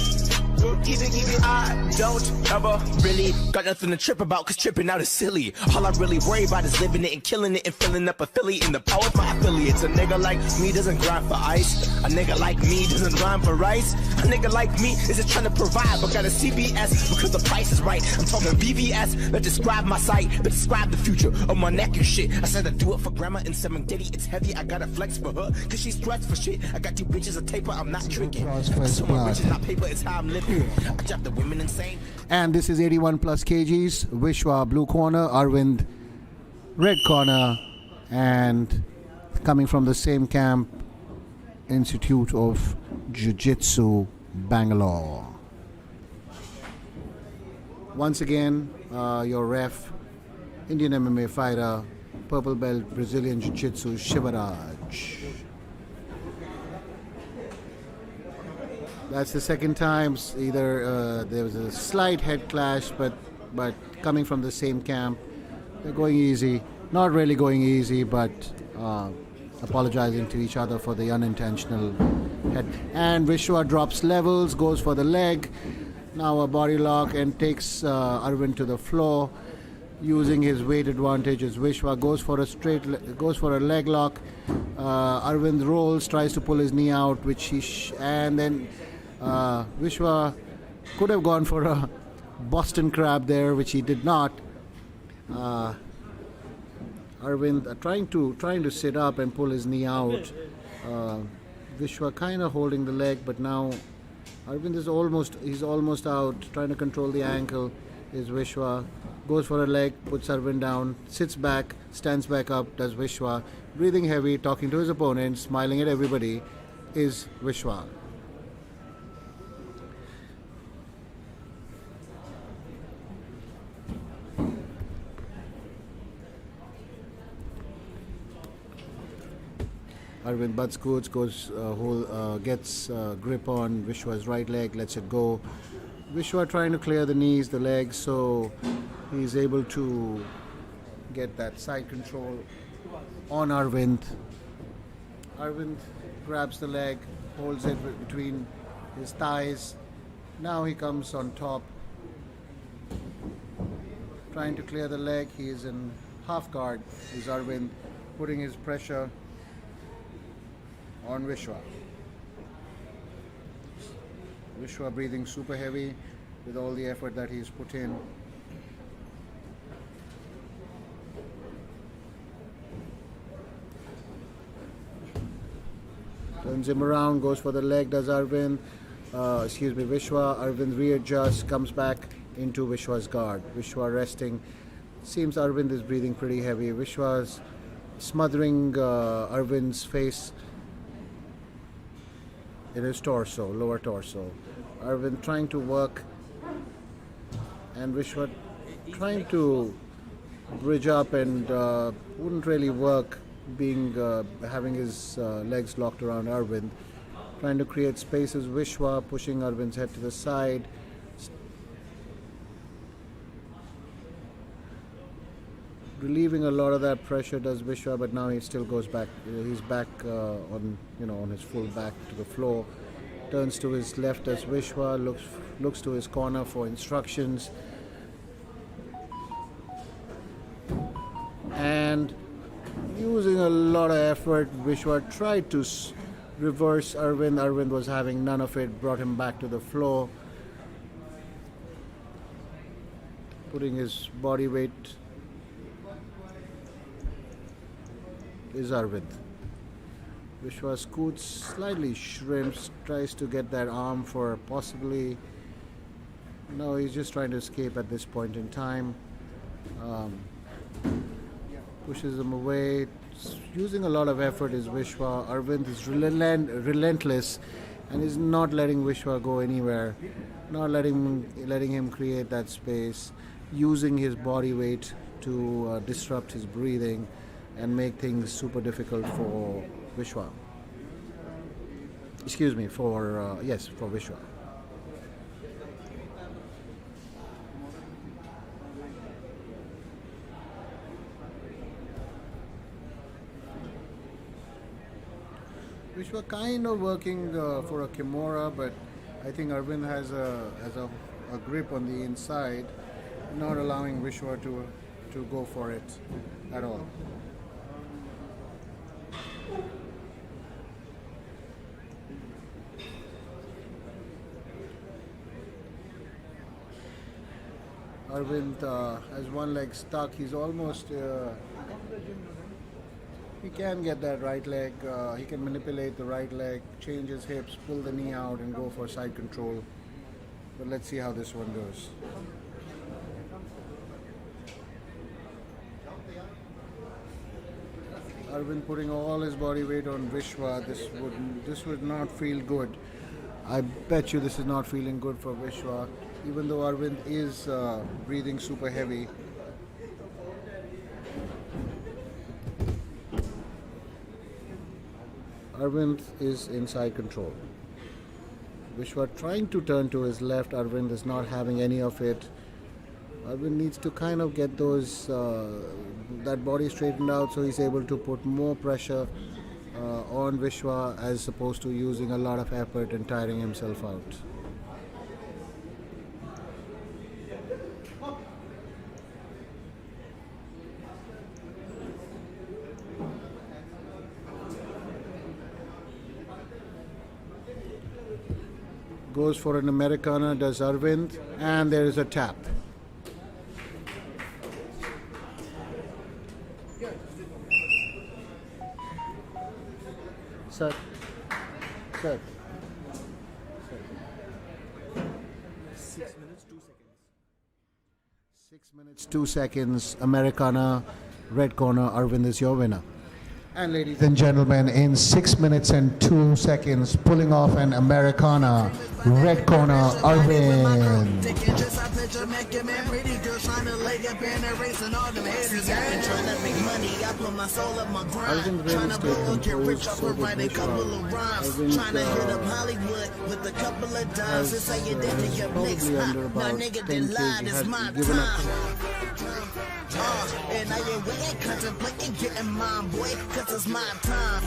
keep it. I don't ever really got nothing to trip about, cause tripping out is silly. All I really worry about is living it and killing it and filling up affiliate in the power of my affiliates. A nigga like me doesn't grind for ice. A nigga like me doesn't grind for rice. A nigga like me is just trying to provide, but got a CBS because the price is right. I'm talking VVS that describe my sight, but describe the future of my neck and shit. I said I do it for grandma in 7 Diddy. It's heavy, I gotta flex for her, cause she's stressed for shit. I got 2 bitches of taper, I'm not tricking. So my riches, not paper, it's how I'm living. I drop the women insane. And this is 81 plus kgs. Vishwa blue corner, Arvind red corner, and coming from the same camp, Institute of Jiu-Jitsu, Bangalore. Once again, your ref, Indian MMA fighter, purple belt, Brazilian Jiu-Jitsu, Shivaraj. That's the second time. Either there was a slight head clash, but coming from the same camp, they're going easy. Not really going easy, but apologizing to each other for the unintentional head. And Vishwa drops levels, goes for the leg. Now a body lock and takes Arvind to the floor, using his weight advantage as Vishwa goes for a leg lock. Arvind rolls, tries to pull his knee out, which and then Vishwa could have gone for a Boston crab there, which he did not. Arvind trying to sit up and pull his knee out. Vishwa kind of holding the leg, but now Arvind is almost out, trying to control the ankle. Is Vishwa goes for a leg, puts Arvind down, sits back, stands back up, does Vishwa, breathing heavy, talking to his opponent, smiling at everybody, is Vishwa. Arvind butt scoots, gets grip on Vishwa's right leg, lets it go. Vishwa trying to clear the knees, the legs, so he's able to get that side control on Arvind. Arvind grabs the leg, holds it between his thighs. Now he comes on top, trying to clear the leg. He is in half guard. Is Arvind putting his pressure on Vishwa. Vishwa breathing super heavy with all the effort that he's put in. Turns him around, goes for the leg, does Vishwa. Arvind readjusts, comes back into Vishwa's guard. Vishwa resting. Seems Arvind is breathing pretty heavy. Vishwa's smothering Arvind's face in his torso, lower torso. Arvind trying to work, and Vishwa trying to bridge up, and wouldn't really work, having his legs locked around Arvind. Trying to create spaces. Vishwa pushing Arvind's head to the side. Relieving a lot of that pressure does Visha, but now he still goes back. He's back on his full back to the floor. Turns to his left as Vishwa, looks to his corner for instructions, and using a lot of effort, Vishwa tried to reverse Arvind. Arvind was having none of it. Brought him back to the floor, putting his body weight. Is Arvind. Vishwa scoots, slightly shrimps, tries to get that arm for possibly. No, he's just trying to escape at this point in time. Pushes him away. Using a lot of effort is Vishwa. Arvind is relentless and is not letting Vishwa go anywhere. Not letting him create that space. Using his body weight to disrupt his breathing and make things super difficult for Vishwa. For Vishwa. Vishwa kind of working for a Kimura, but I think Arvind has a grip on the inside, not allowing Vishwa to go for it at all. Arvind has one leg stuck. He's almost. He can get that right leg. He can manipulate the right leg, change his hips, pull the knee out, and go for side control. But let's see how this one goes. Arvind putting all his body weight on Vishwa. This would not feel good. I bet you this is not feeling good for Vishwa, even though Arvind is breathing super heavy. Arvind is inside control. Vishwa trying to turn to his left. Arvind is not having any of it. Arvind needs to kind of get that body straightened out so he's able to put more pressure on Vishwa as opposed to using a lot of effort and tiring himself out. Goes for an Americana, does Arvind, and there is a tap. Sir. 6 minutes, 2 seconds. 6 minutes, 2 seconds. Americana, red corner. Arvind is your winner. And ladies and gentlemen, in 6 minutes and 2 seconds, pulling off an Americana, red corner, Arvind. Arvind really stayed composed, so did Vishwa. Arvind has probably under about 10 kg, has given up. And I ain't waiting, contemplating getting mine, boy, cause it's my time.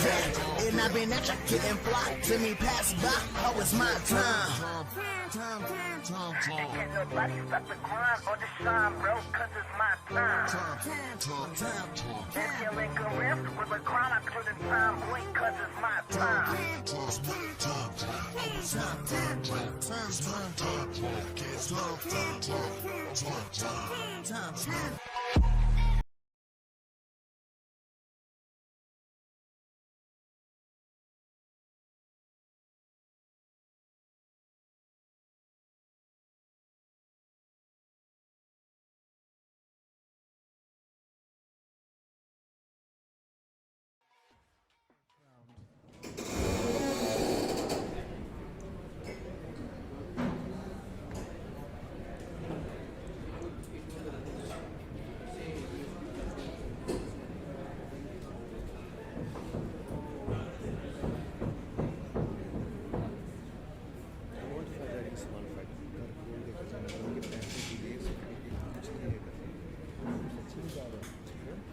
Yeah, and I've been extra getting flocked to me pass by, oh, it's my time. Can't nobody stop the grind or the shine, bro, cause it's my time. If you ain't Corinth with a crown, I couldn't time, boy, cause it's my time.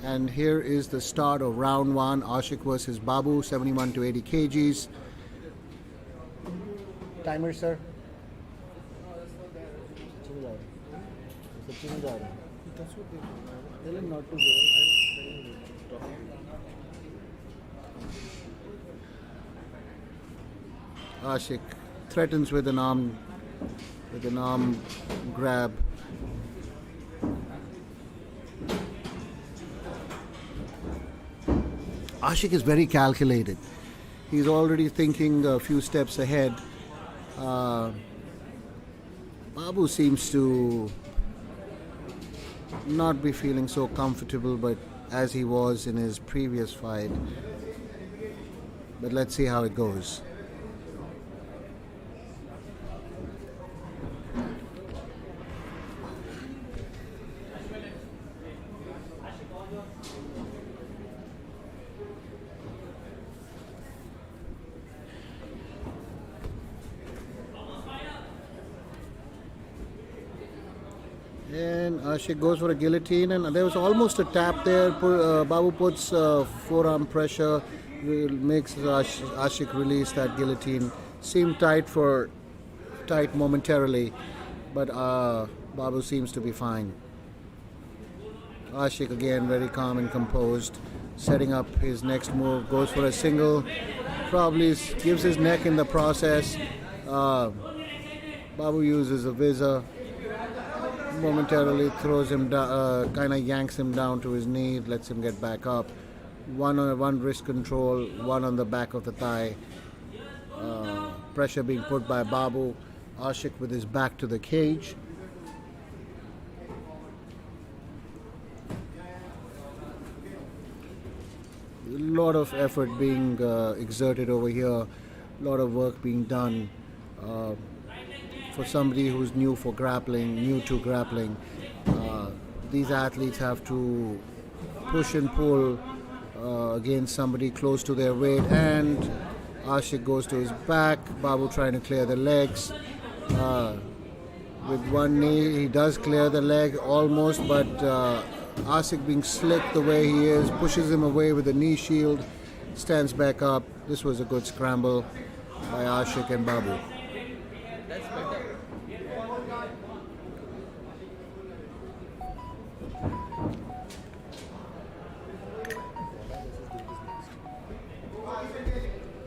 And here is the start of round one. Ashik versus Babu, 71 to 80 kgs. Timer, sir. That's what they tell him not to go. Ashik threatens with an arm grab. Ashik is very calculated. He's already thinking a few steps ahead. Babu seems to not be feeling so comfortable, but as he was in his previous fight. But let's see how it goes. And Ashik goes for a guillotine, and there was almost a tap there. Babu puts forearm pressure, makes Ashik release that guillotine. seemed tight momentarily, but Babu seems to be fine. Ashik again very calm and composed, setting up his next move, goes for a single, probably gives his neck in the process. Babu uses a Visha, momentarily throws him down, kind of yanks him down to his knee, lets him get back up. One wrist control, one on the back of the thigh. Pressure being put by Babu. Ashik with his back to the cage. A lot of effort being exerted over here. A lot of work being done. For somebody who's new to grappling, these athletes have to push and pull against somebody close to their weight, and Ashik goes to his back. Babu trying to clear the legs. With one knee, he does clear the leg almost, but Ashik being slick the way he is, pushes him away with the knee shield, stands back up. This was a good scramble by Ashik and Babu.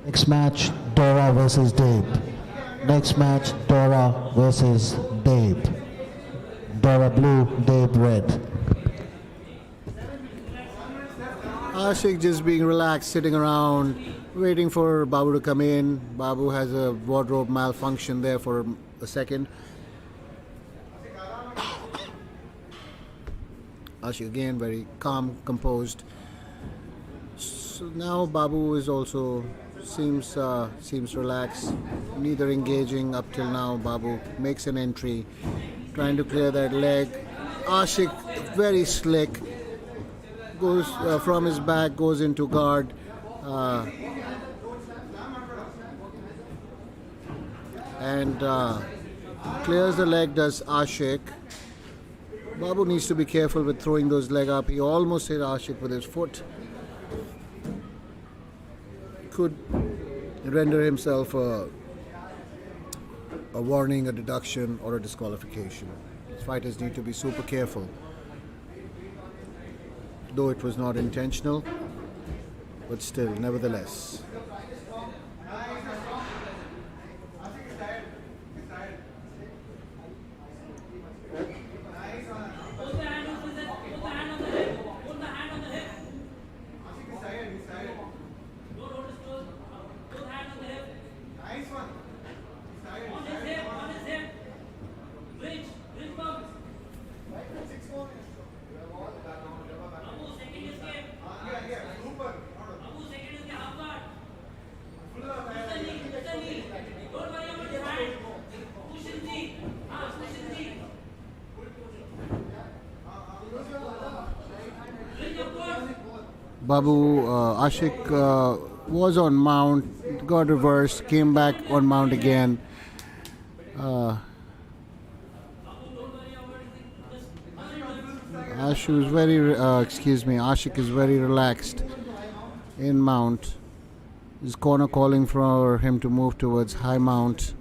Next match, Dora versus Babe. Next match, Dora versus Babe. Dora blue, Babe red. Ashik just being relaxed, sitting around, waiting for Babu to come in. Babu has a wardrobe malfunction there for a second. Ashik again very calm, composed. So now Babu is also seems relaxed, neither engaging up till now. Babu makes an entry, trying to clear that leg. Ashik very slick, goes from his back, goes into guard. And clears the leg, does Ashik. Babu needs to be careful with throwing those leg up. He almost hit Ashik with his foot. Could render himself a warning, a deduction, or a disqualification. Fighters need to be super careful. Though it was not intentional, but still, nevertheless. Babu, Ashik was on mount, got reversed, came back on mount again. Ashik is very relaxed in mount. His corner calling for him to move towards high mount.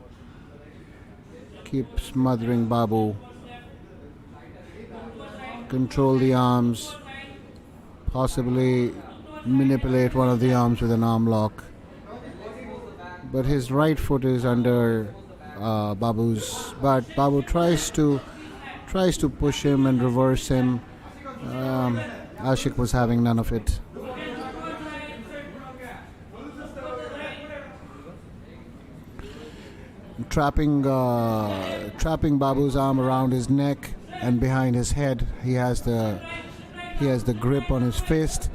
Keep smothering Babu. Control the arms. Possibly manipulate one of the arms with an arm lock. But his right foot is under Babu's. But Babu tries to push him and reverse him. Ashik was having none of it. Trapping Babu's arm around his neck and behind his head. He has the grip on his fist.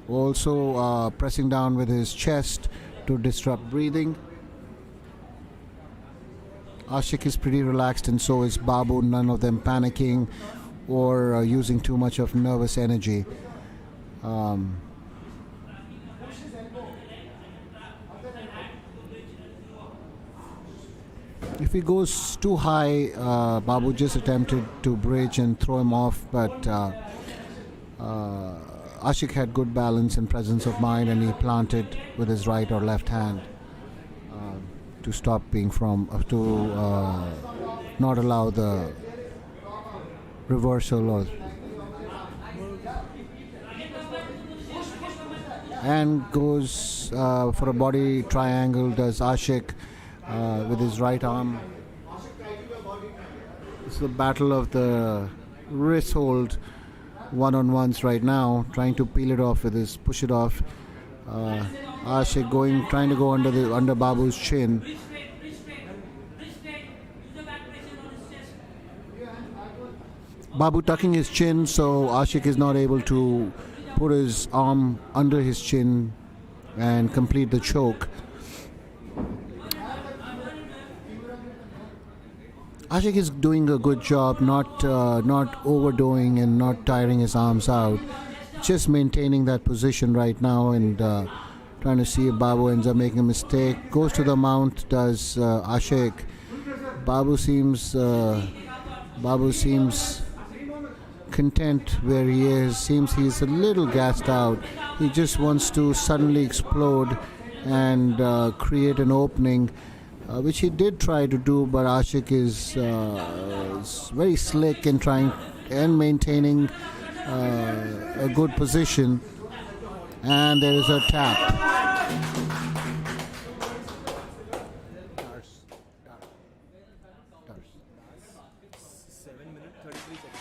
Also pressing down with his chest to disrupt breathing. Ashik is pretty relaxed, and so is Babu, none of them panicking or using too much of nervous energy. If he goes too high, Babu just attempted to bridge and throw him off, but Ashik had good balance and presence of mind, and he planted with his right or left hand to stop being not allow the reversal and goes for a body triangle. Does Ashik with his right arm. It's the battle of the wrist hold one-on-ones right now, trying to peel it off with his push it off. Ashik trying to go under Babu's chin. Babu tucking his chin, so Ashik is not able to put his arm under his chin and complete the choke. Ashik is doing a good job, not overdoing and not tiring his arms out, just maintaining that position right now and trying to see if Babu ends up making a mistake. Goes to the mount, does Ashik. Babu seems content where he is. Seems he's a little gassed out. He just wants to suddenly explode and create an opening, which he did try to do, but Ashik is very slick in trying and maintaining a good position. And there is a tap. 7 minutes 33 seconds.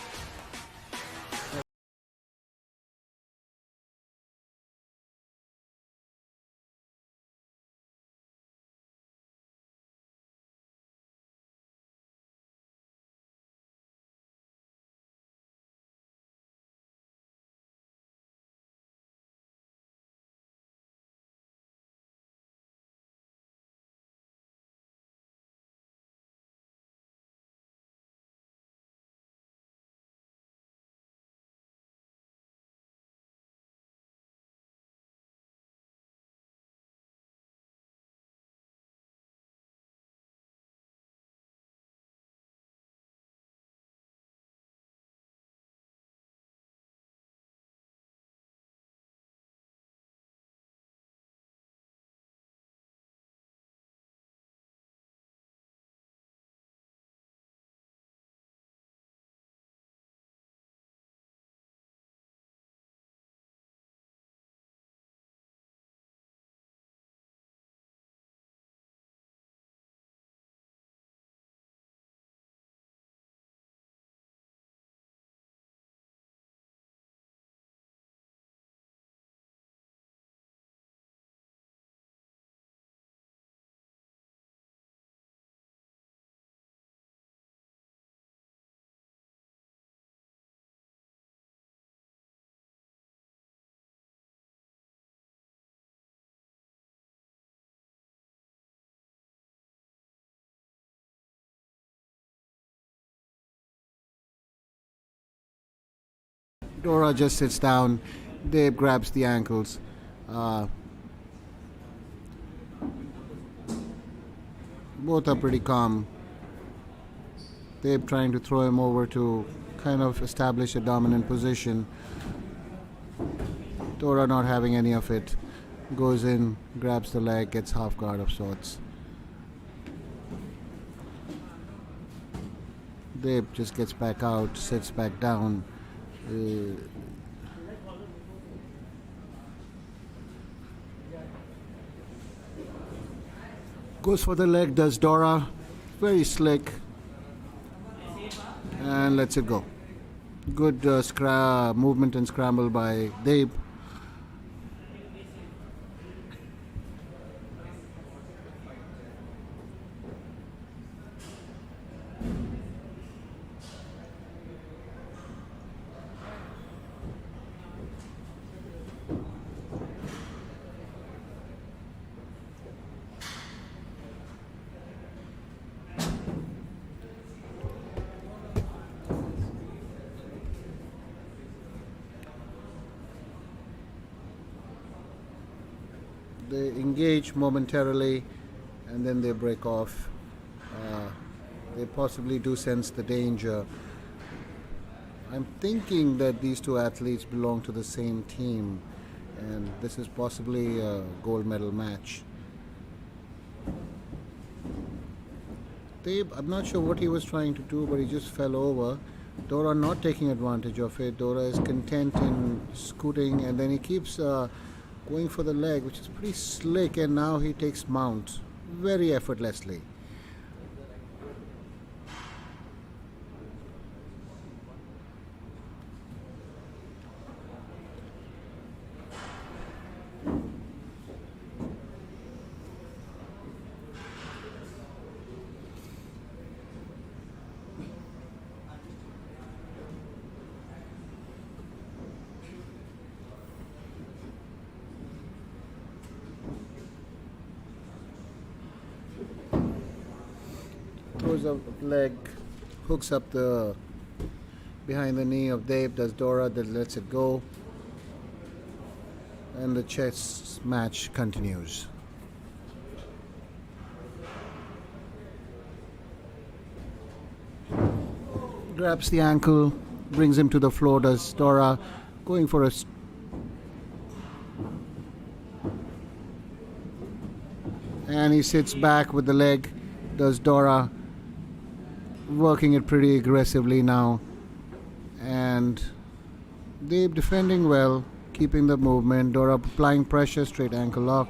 Dora just sits down. Dave grabs the ankles. Both are pretty calm. Dave trying to throw him over to kind of establish a dominant position. Dora not having any of it. Goes in, grabs the leg, gets half guard of sorts. Dave just gets back out, sits back down. Goes for the leg, does Dora. Very slick. And lets it go. Good movement and scramble by Dave. They engage momentarily and then they break off. They possibly do sense the danger. I'm thinking that these two athletes belong to the same team, and this is possibly a gold medal match. I'm not sure what he was trying to do, but he just fell over. Dora not taking advantage of it. Dora is content in scooting, and then he keeps going for the leg, which is pretty slick, and now he takes mount very effortlessly. Throws up leg, hooks up the behind the knee of Dave, does Dora, then lets it go, and the chess match continues. Grabs the ankle, brings him to the floor, does Dora, going for a and he sits back with the leg, does Dora, working it pretty aggressively now, and Dave defending well, keeping the movement. Dora applying pressure, straight ankle lock.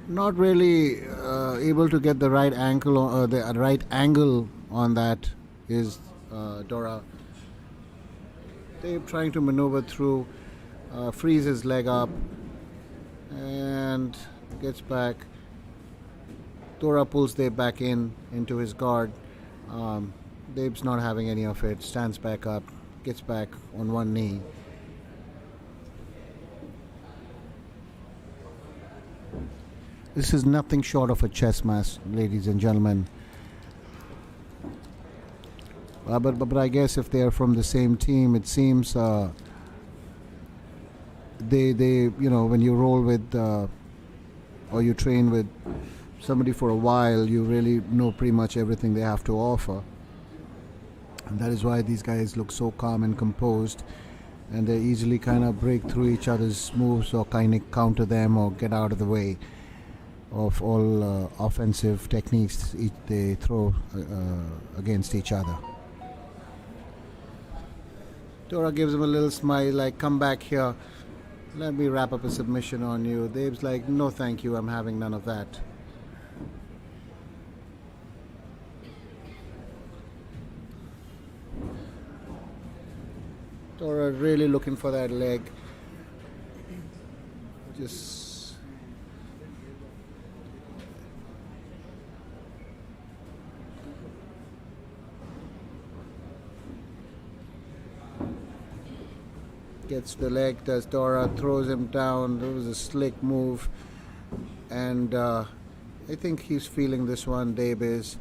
Not really able to get the right ankle or the right angle on that is Dora. Dave trying to maneuver through, frees his leg up and gets back. Dora pulls Dave back into his guard. Dave's not having any of it. Stands back up, gets back on one knee. This is nothing short of a chess match, ladies and gentlemen. But I guess if they are from the same team, it seems they when you roll with or you train with somebody for a while, you really know pretty much everything they have to offer, and that is why these guys look so calm and composed, and they easily kind of break through each other's moves or kind of counter them or get out of the way of all offensive techniques they throw against each other. Dora gives him a little smile like, come back here, let me wrap up a submission on you. Dave's like, no thank you, I'm having none of that. Dora really looking for that leg. Just gets the leg, does Dora, throws him down. There was a slick move, and I think he's feeling this one, Dave is,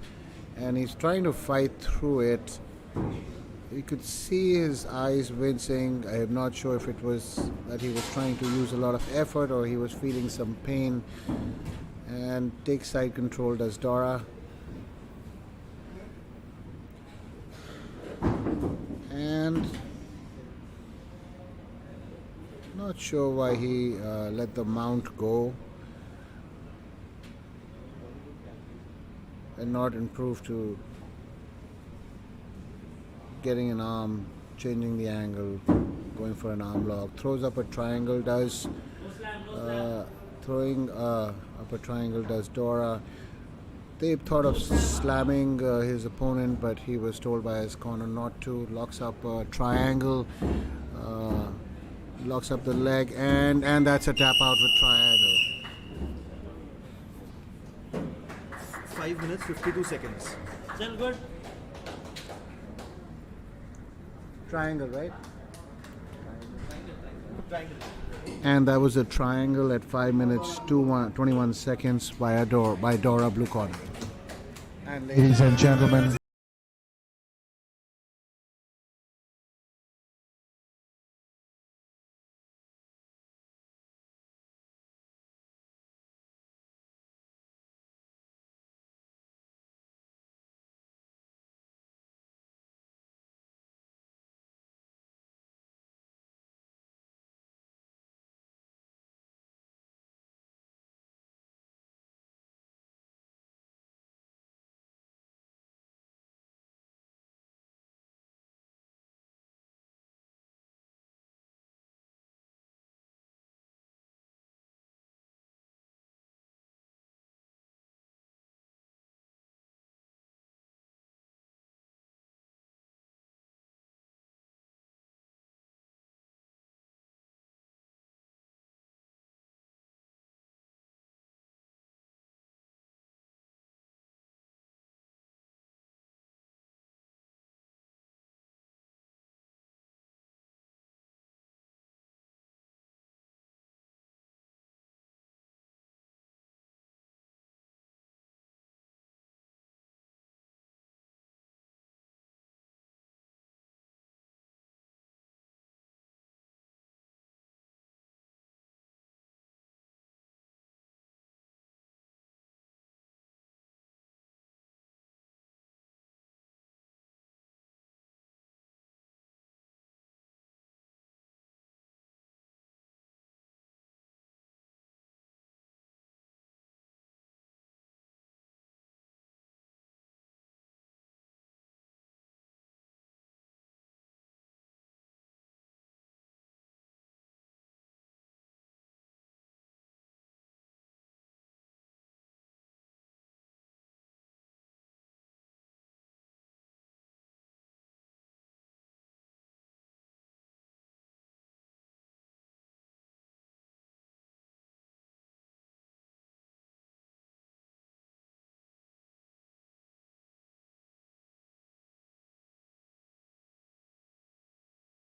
and he's trying to fight through it. You could see his eyes wincing. I am not sure if it was that he was trying to use a lot of effort or he was feeling some pain. And takes side control, does Dora. And not sure why he let the mount go and not improve to getting an arm, changing the angle, going for an arm lock. Throws up a triangle, does throwing up a triangle, does Dora. They thought of slamming his opponent, but he was told by his corner not to. Locks up a triangle, locks up the leg, and that's a tap out with triangle. 5 minutes, 52 seconds. Still good. Triangle, right? Triangle. And that was a triangle at 5 minutes 21 seconds by Dora, blue corner. And ladies and gentlemen,